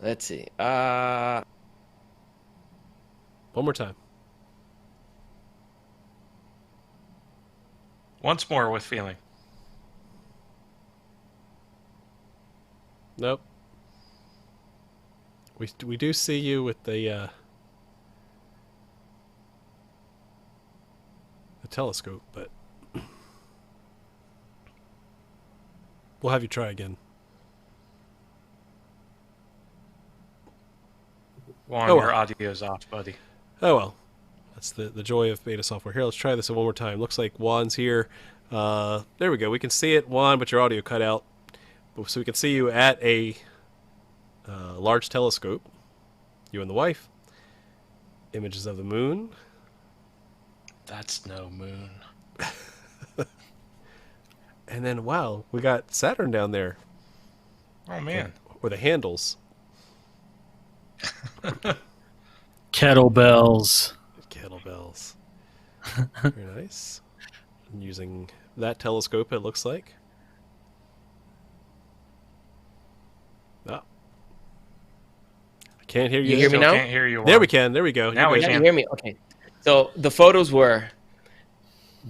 Let's see. One more time. Once more with feeling. Nope. We do see you with the telescope, but we'll have you try again. Juan, Oh, well. your audio's off, buddy. Oh well, that's the joy of beta software. Here, let's try this one more time. Looks like Juan's here. There we go. We can see it, Juan, but your audio cut out. So we can see you at a large telescope. You and the wife. Images of the moon. That's no moon. And then, wow, we got Saturn down there. Oh, man. Or the handles. Kettlebells. Kettlebells. Very nice. I'm using that telescope, it looks like. Oh. I can't hear you. You hear me now? Can't hear you. There we can. There we go. Now we Yeah, can. you hear me? Okay. So the photos were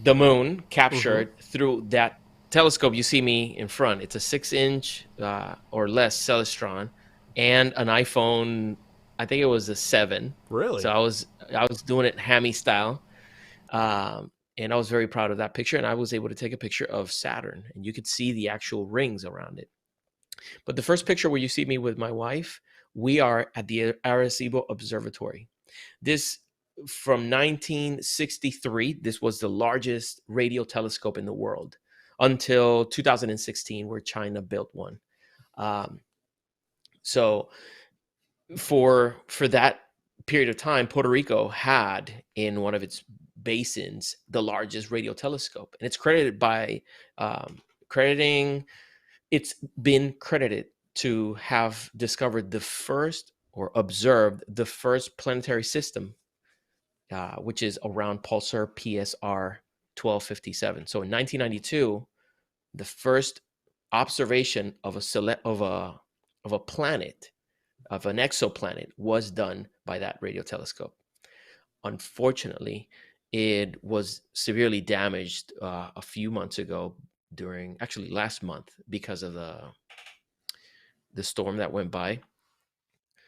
the moon captured through that telescope. You see me in front. It's a 6-inch or less Celestron and an iPhone. I think it was a 7. Really? So I was doing it hammy style, and I was very proud of that picture. And I was able to take a picture of Saturn, and you could see the actual rings around it. But the first picture where you see me with my wife, we are at the Arecibo Observatory. This, from 1963, this was the largest radio telescope in the world until 2016, where China built one. So for that period of time, Puerto Rico had in one of its basins the largest radio telescope, and it's credited by it's been credited to have discovered the first or observed the first planetary system, which is around pulsar PSR 1257. So in 1992, the first observation of a planet, of an exoplanet, was done by that radio telescope. Unfortunately, it was severely damaged a few months ago, last month, because of the storm that went by.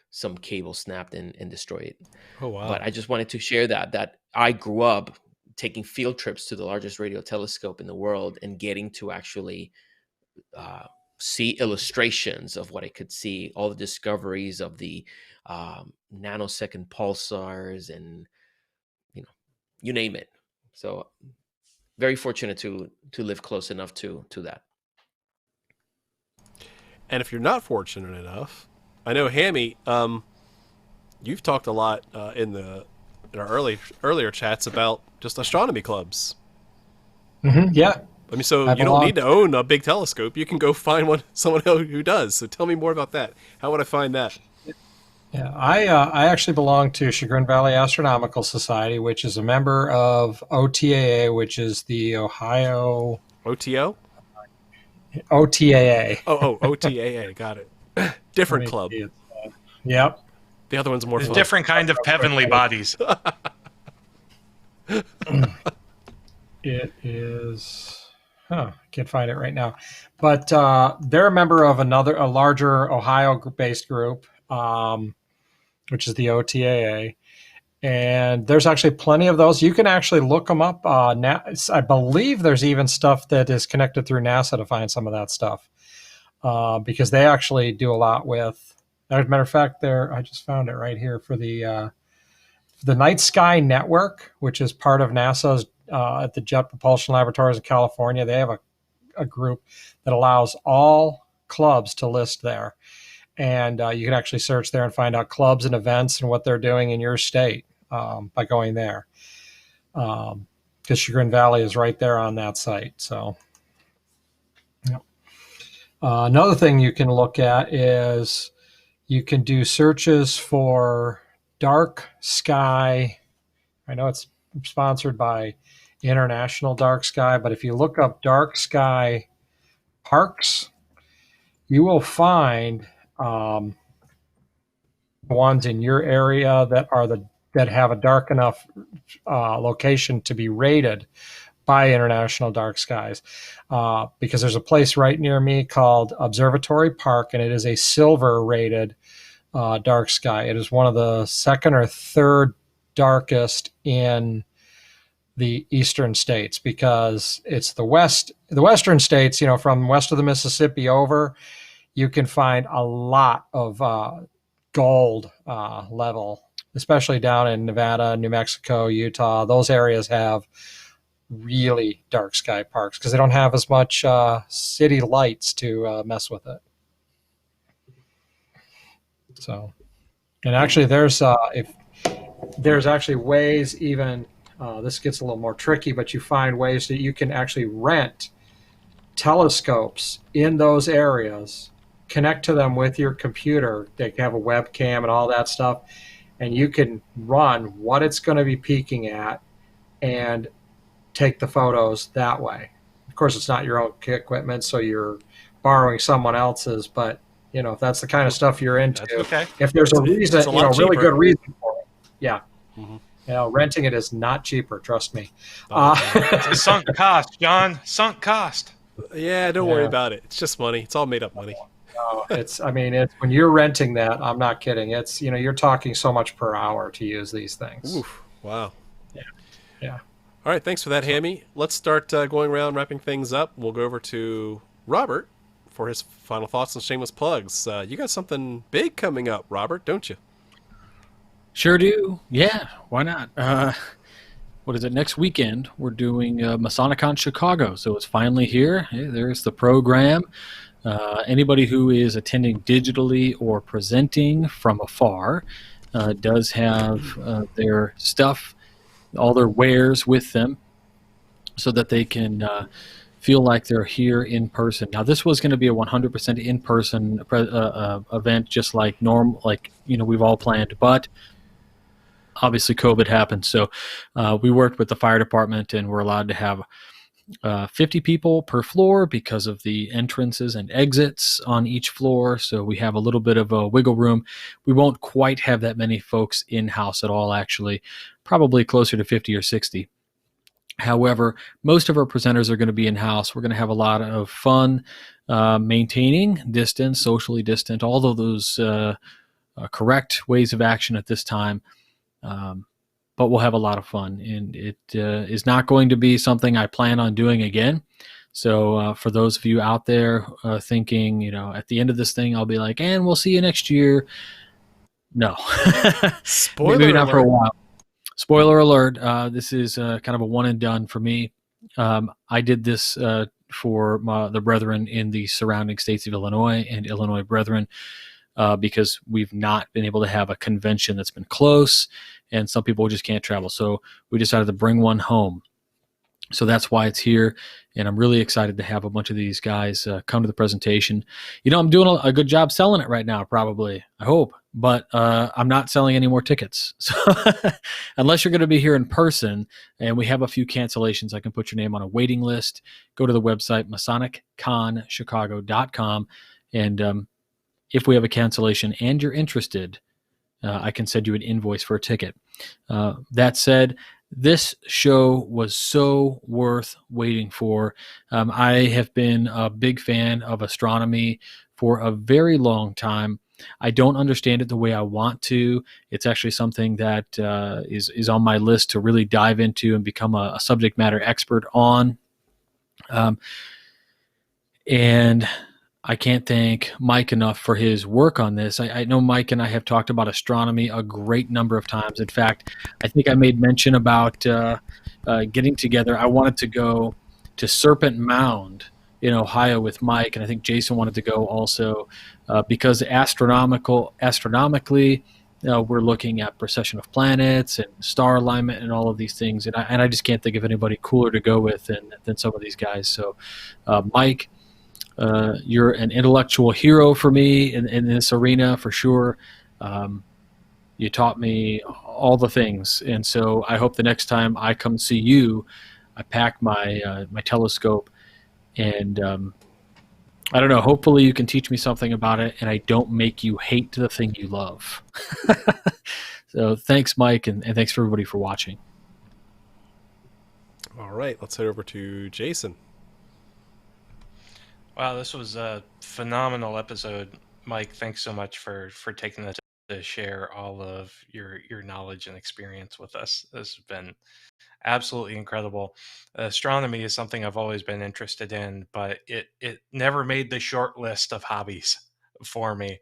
Some cable snapped and destroyed it. Oh, wow. But I just wanted to share that I grew up taking field trips to the largest radio telescope in the world and getting to actually see illustrations of what I could see, all the discoveries of the nanosecond pulsars, and you name it. So very fortunate to live close enough to that. And if you're not fortunate enough, I know Hammy, you've talked a lot in our earlier chats about just astronomy clubs. Yeah. I mean, so you don't need to own a big telescope. You can go find someone who does. So tell me more about that. How would I find that? Yeah, I actually belong to Chagrin Valley Astronomical Society, which is a member of OTAA, which is the Ohio OTO. OTAA. Oh, OTAA. Got it. Different club. Yep. The other one's more fun. Different kind of heavenly bodies. It is. I can't find it right now, but they're a member of a larger Ohio-based group, which is the OTAA, and there's actually plenty of those. You can actually look them up. I believe there's even stuff that is connected through NASA to find some of that stuff, because they actually do a lot with. As a matter of fact, I just found it right here for the Night Sky Network, which is part of NASA's at the Jet Propulsion Laboratories in California. They have a group that allows all clubs to list there. And you can actually search there and find out clubs and events and what they're doing in your state by going there. Because Chagrin Valley is right there on that site. So, yeah. Another thing you can look at is you can do searches for dark sky. I know it's sponsored by International Dark Sky, but if you look up dark sky parks, you will find ones in your area that have a dark enough location to be rated by International Dark Skies, because there's a place right near me called Observatory Park, and it is a silver rated dark sky. It is one of the second or third darkest in the eastern states, because it's the western states, from west of the Mississippi over, you can find a lot of gold level, especially down in Nevada, New Mexico, Utah. Those areas have really dark sky parks because they don't have as much city lights to mess with it. So, and actually there's actually ways, even this gets a little more tricky, but you find ways that you can actually rent telescopes in those areas, connect to them with your computer. They have a webcam and all that stuff, and you can run what it's going to be peaking at and take the photos that way. Of course, it's not your own equipment, so you're borrowing someone else's, but if that's the kind of stuff you're into, okay. If there's a reason, really good reason for it, yeah. Mm-hmm. Renting it is not cheaper, trust me. It's a sunk cost, John. Sunk cost. Yeah, don't worry about it. It's just money. It's all made up money. No, it's when you're renting that, I'm not kidding. It's, you're talking so much per hour to use these things. Oof, wow. Yeah. All right, thanks for that, Hammy. Let's start going around wrapping things up. We'll go over to Robert for his final thoughts and shameless plugs. You got something big coming up, Robert, don't you? Sure do. Yeah, why not? What is it? Next weekend, we're doing Masonicon Chicago, so it's finally here. Hey, there's the program. Anybody who is attending digitally or presenting from afar does have their stuff, all their wares with them, so that they can feel like they're here in person. Now, this was going to be a 100% in-person event, just like normal, we've all planned, but obviously COVID happened. So we worked with the fire department, and we're allowed to have 50 people per floor because of the entrances and exits on each floor. So we have a little bit of a wiggle room. We won't quite have that many folks in-house at all, actually, probably closer to 50 or 60. However, most of our presenters are going to be in-house. We're going to have a lot of fun maintaining distance, socially distant, all of those correct ways of action at this time. But we'll have a lot of fun, and it is not going to be something I plan on doing again. So for those of you out there thinking, at the end of this thing, I'll be like, and we'll see you next year. No. Spoiler Maybe not for a alert. while. Spoiler alert. This is kind of a one and done for me. I did this for the brethren in the surrounding states of Illinois and Illinois brethren because we've not been able to have a convention that's been close, and some people just can't travel. So we decided to bring one home. So that's why it's here, and I'm really excited to have a bunch of these guys come to the presentation. I'm doing a good job selling it right now, probably, I hope, but I'm not selling any more tickets. So unless you're going to be here in person, and we have a few cancellations, I can put your name on a waiting list. Go to the website, MasonicConChicago.com, and if we have a cancellation and you're interested, I can send you an invoice for a ticket. That said, this show was so worth waiting for. I have been a big fan of astronomy for a very long time. I don't understand it the way I want to. It's actually something that is on my list to really dive into and become a subject matter expert on. And I can't thank Mike enough for his work on this. I know Mike and I have talked about astronomy a great number of times. In fact, I think I made mention about getting together. I wanted to go to Serpent Mound in Ohio with Mike, and I think Jason wanted to go also because astronomically, we're looking at precession of planets and star alignment and all of these things. And I just can't think of anybody cooler to go with than some of these guys. So, Mike, you're an intellectual hero for me in this arena for sure. You taught me all the things, and so I hope the next time I come see you, I pack my my telescope, and I don't know. Hopefully, you can teach me something about it, and I don't make you hate the thing you love. So thanks, Mike, and thanks for everybody for watching. All right, let's head over to Jason. Wow, this was a phenomenal episode, Mike. Thanks so much for taking the time to share all of your knowledge and experience with us. This has been absolutely incredible. Astronomy is something I've always been interested in, but it never made the short list of hobbies for me.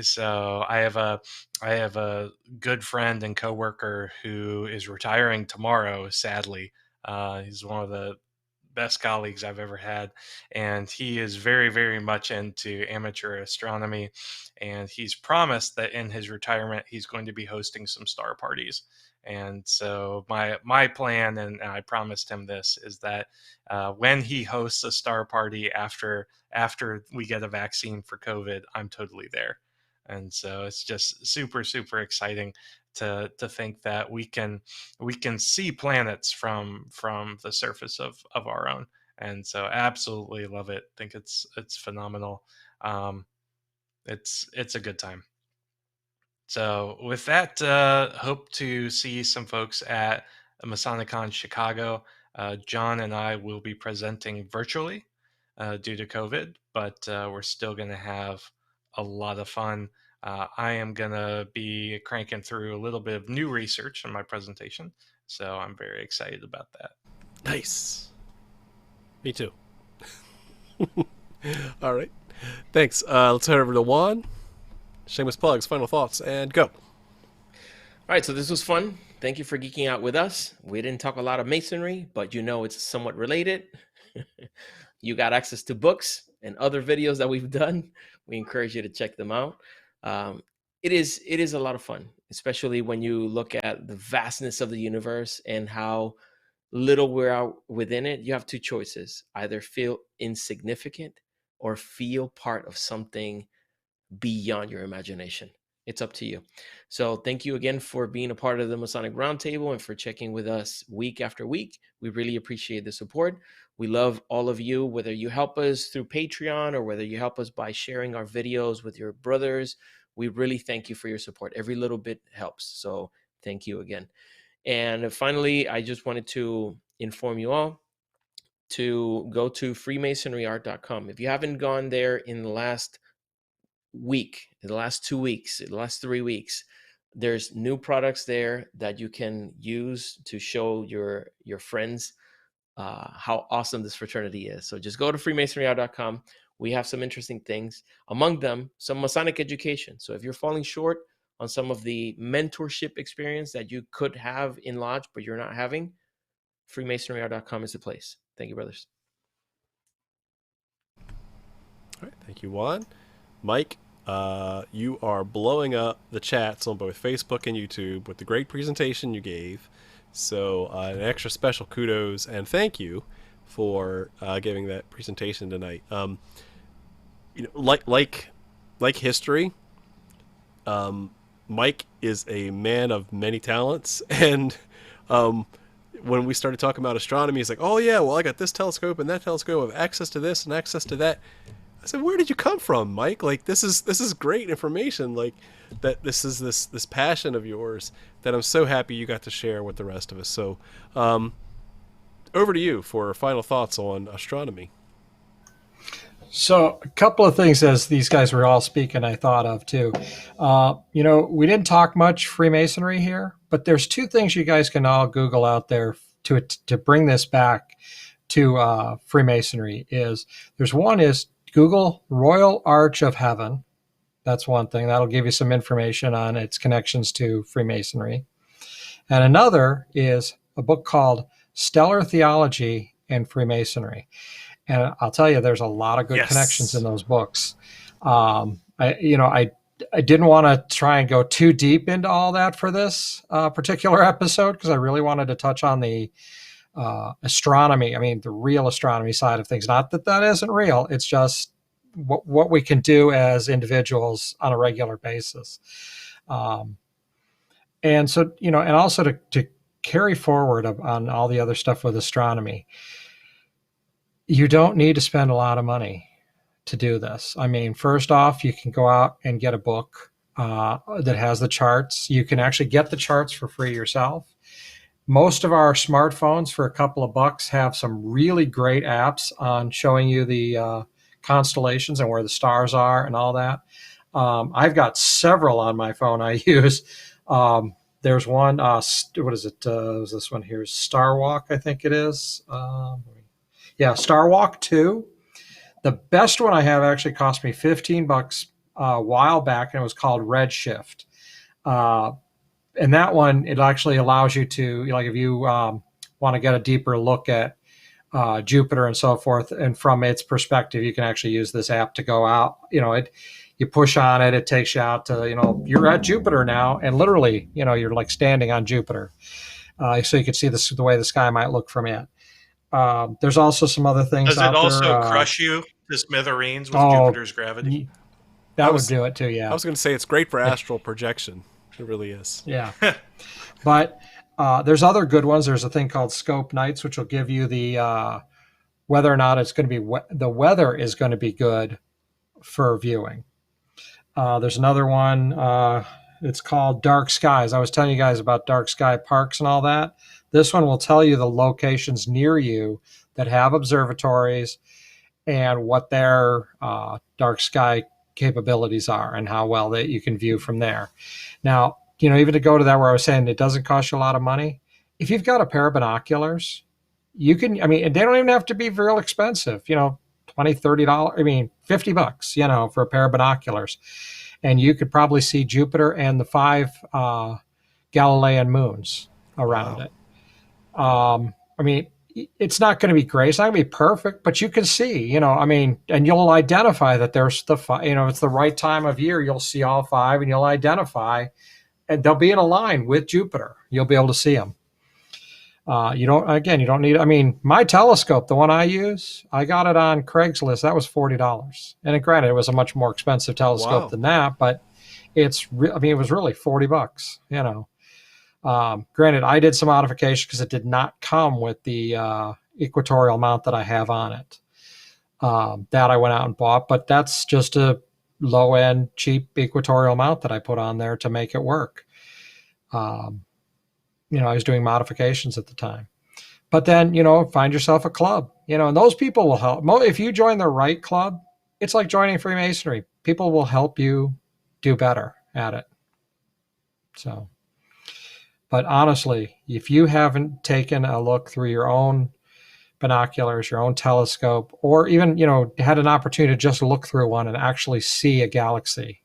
So I have a good friend and coworker who is retiring tomorrow. Sadly, he's one of the best colleagues I've ever had, and he is very, very much into amateur astronomy. And he's promised that in his retirement, he's going to be hosting some star parties. And so my plan, and I promised him this, is that when he hosts a star party after we get a vaccine for COVID, I'm totally there. And so it's just super, super exciting to think that we can see planets from the surface of our own. And so absolutely love it. Think it's phenomenal. It's a good time. So with that, hope to see some folks at MasoniCon Chicago. John and I will be presenting virtually due to COVID, but we're still going to have a lot of fun. I am going to be cranking through a little bit of new research in my presentation, so I'm very excited about that. Nice. Me too. All right. Thanks. Let's head over to Juan. Shameless plugs, final thoughts, and go. All right, so this was fun. Thank you for geeking out with us. We didn't talk a lot of masonry, but it's somewhat related. You got access to books and other videos that we've done. We encourage you to check them out. It is a lot of fun, especially when you look at the vastness of the universe and how little we're out within it. You have two choices: either feel insignificant or feel part of something beyond your imagination. It's up to you. So thank you again for being a part of the Masonic Roundtable and for checking with us week after week. We really appreciate the support. We love all of you, whether you help us through Patreon or whether you help us by sharing our videos with your brothers. We really thank you for your support. Every little bit helps. So thank you again. And finally, I just wanted to inform you all to go to freemasonryart.com. If you haven't gone there in the last week, in the last 2 weeks, in the last 3 weeks, there's new products there that you can use to show your friends how awesome this fraternity is. So just go to freemasonryart.com. We have some interesting things, among them some Masonic education. So if you're falling short on some of the mentorship experience that you could have in Lodge, but you're not having, freemasonryr.com is the place. Thank you, brothers. All right, thank you, Juan. Mike, you are blowing up the chats on both Facebook and YouTube with the great presentation you gave. So an extra special kudos and thank you for giving that presentation tonight. Like history, Mike is a man of many talents, and when we started talking about astronomy, he's like, "Oh yeah, well I got this telescope and that telescope with access to this and access to that." I said, "Where did you come from, Mike? Like this is great information. Like that this is this passion of yours that I'm so happy you got to share with the rest of us." So, over to you for final thoughts on astronomy. So a couple of things as these guys were all speaking, I thought of too. We didn't talk much Freemasonry here, but there's two things you guys can all Google out there to bring this back to Freemasonry. There's one is Google Royal Arch of Heaven. That's one thing. That'll give you some information on its connections to Freemasonry. And another is a book called Stellar Theology and Freemasonry. And I'll tell you, there's a lot of good connections in those books. I didn't want to try and go too deep into all that for this particular episode because I really wanted to touch on the astronomy. I mean, the real astronomy side of things. Not that isn't real. It's just what we can do as individuals on a regular basis. And so, and also to carry forward on all the other stuff with astronomy. You don't need to spend a lot of money to do this. I mean, first off, you can go out and get a book that has the charts. You can actually get the charts for free yourself. Most of our smartphones for a couple of bucks have some really great apps on showing you the constellations and where the stars are and all that. I've got several on my phone I use. There's one, what is it? Was this one here? Star Walk, I think it is. Star Walk 2. The best one I have actually cost me $15 a while back, and it was called Redshift. And that one, it actually allows you to, like, if you want to get a deeper look at Jupiter and so forth, and from its perspective, you can actually use this app to go out. You push on it, it takes you out to, you're at Jupiter now, and literally, you're like standing on Jupiter. So you can see the way the sky might look from it. There's also some other things out there. Does it also crush you to smithereens with Jupiter's gravity? That would do it too, yeah. I was going to say it's great for astral projection. It really is. Yeah. But there's other good ones. There's a thing called Scope Nights, which will give you the whether or not it's going to be the weather is going to be good for viewing. There's another one. It's called Dark Skies. I was telling you guys about dark sky parks and all that. This one will tell you the locations near you that have observatories and what their dark sky capabilities are and how well that you can view from there. Now, even to go to that where I was saying it doesn't cost you a lot of money. If you've got a pair of binoculars, you can, and they don't even have to be real expensive, $20, $30, $50, for a pair of binoculars. And you could probably see Jupiter and the 5 Galilean moons around it. It's not going to be great. It's not going to be perfect, but you can see, and you'll identify that there's the 5, it's the right time of year. You'll see all 5 and you'll identify, and they'll be in a line with Jupiter. You'll be able to see them. You don't need, my telescope, the one I use, I got it on Craigslist. That was $40. And granted, it was a much more expensive telescope than that, but it was really $40, Granted, I did some modification because it did not come with the equatorial mount that I have on it. That I went out and bought, but that's just a low-end, cheap equatorial mount that I put on there to make it work. I was doing modifications at the time. But then, find yourself a club, and those people will help. If you join the right club, it's like joining Freemasonry. People will help you do better at it. So, but honestly, if you haven't taken a look through your own binoculars, your own telescope, or even, had an opportunity to just look through one and actually see a galaxy,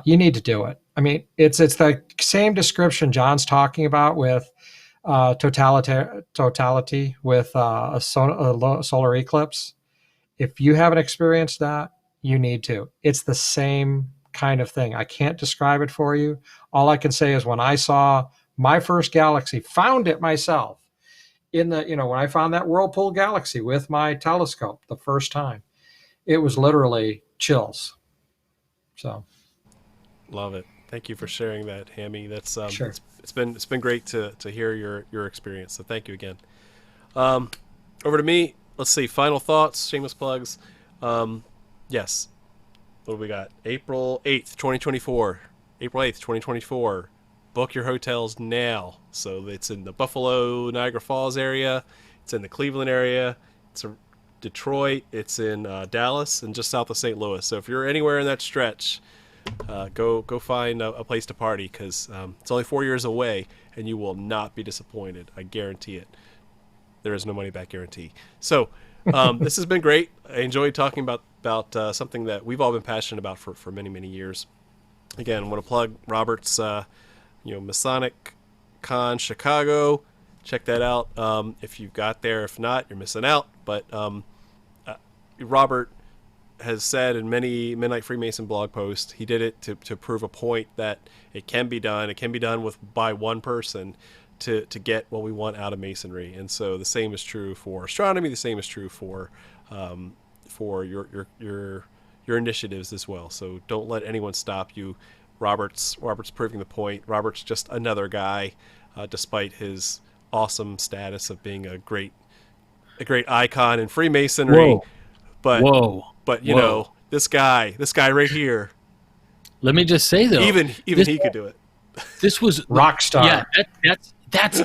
you need to do it. I mean, it's the same description John's talking about with totality with a solar eclipse. If you haven't experienced that, you need to. It's the same kind of thing. I can't describe it for you. All I can say is when I saw my first galaxy, found it myself in the, when I found that Whirlpool galaxy with my telescope the first time, it was literally chills. So. Love it. Thank you for sharing that, Hammy. That's Sure. It's been great to hear your experience. So thank you again. Over to me. Let's see. Final thoughts. Shameless plugs. Yes. What do we got? April 8th, 2024. April 8th, 2024. Book your hotels now. So it's in the Buffalo, Niagara Falls area. It's in the Cleveland area. It's in Detroit. It's in Dallas and just south of St. Louis. So if you're anywhere in that stretch, go find a place to party, because it's only 4 years away and you will not be disappointed. I guarantee it. There is no money back guarantee. So this has been great. I enjoyed talking about something that we've all been passionate about for many, many years. Again, I want to plug Robert's Masonic Con Chicago. Check that out if you got there. If not, you're missing out. But Robert has said in many Midnight Freemason blog posts, he did it to prove a point that it can be done. It can be done by one person to get what we want out of Masonry. And so the same is true for astronomy. The same is true for your initiatives as well. So don't let anyone stop you. Robert's proving the point. Robert's just another guy, despite his awesome status of being a great icon in Freemasonry. Whoa. But you know, this guy right here. Let me just say though, even he could do it. This was rock star. Yeah, that's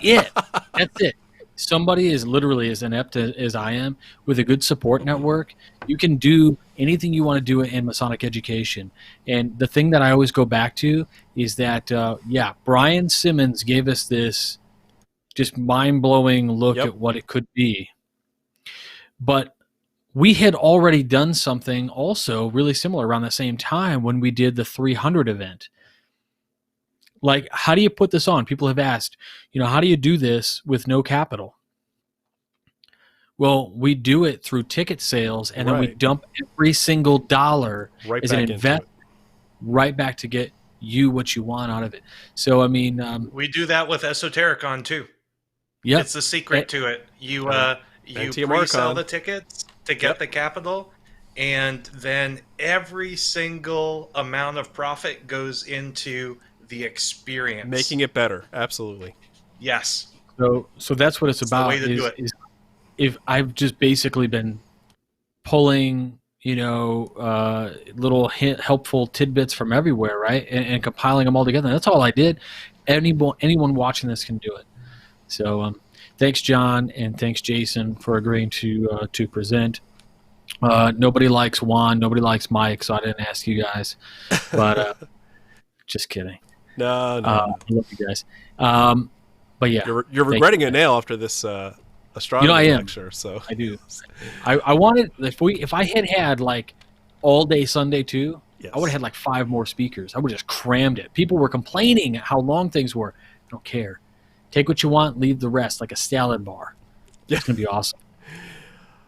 it. That's it. Somebody is literally as inept as I am with a good support network. You can do anything you want to do in Masonic education. And the thing that I always go back to is that, Brian Simmons gave us this just mind-blowing look at what it could be. But we had already done something also really similar around the same time when we did the 300 event. Like, how do you put this on? People have asked, how do you do this with no capital? Well, we do it through ticket sales, and then we dump every single dollar as an investment right back to get you what you want out of it. So, I mean... we do that with Esotericon, too. Yeah, it's the secret to it. You TMR pre-sell the tickets to get the capital, and then every single amount of profit goes into the experience, making it better. Absolutely. Yes. So that's what it's about. The way to do it. Is if I've just basically been pulling, little helpful tidbits from everywhere, right, and compiling them all together. That's all I did. Anyone watching this can do it. So thanks, John, and thanks, Jason, for agreeing to present. Nobody likes Juan. Nobody likes Mike, so I didn't ask you guys. But just kidding. No. I love you guys. But yeah, you're regretting it now after this astronomy lecture. So I do. I wanted, if I had like all day Sunday too, I would have had like 5 more speakers. I would have just crammed it. People were complaining how long things were. I don't care. Take what you want, leave the rest, like a salad bar. It's gonna be awesome.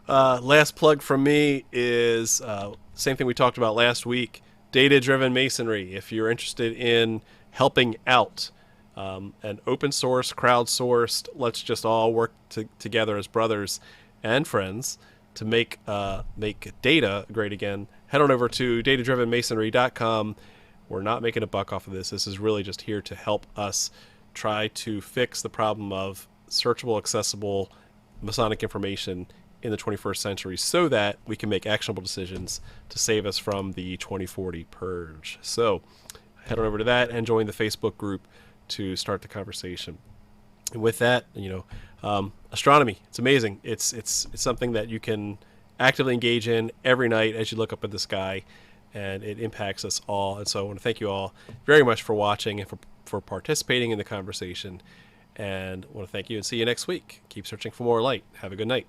Last plug from me is same thing we talked about last week. Data-driven Masonry. If you're interested in helping out, and open source, crowdsourced, let's just all work together as brothers and friends to make data great again. Head on over to datadrivenmasonry.com. We're not making a buck off of this. This is really just here to help us try to fix the problem of searchable, accessible Masonic information in the 21st century so that we can make actionable decisions to save us from the 2040 purge. So head on over to that and join the Facebook group to start the conversation. And with that, astronomy, it's amazing. It's something that you can actively engage in every night as you look up at the sky, and it impacts us all. And so I want to thank you all very much for watching and for participating in the conversation. And I want to thank you and see you next week. Keep searching for more light. Have a good night.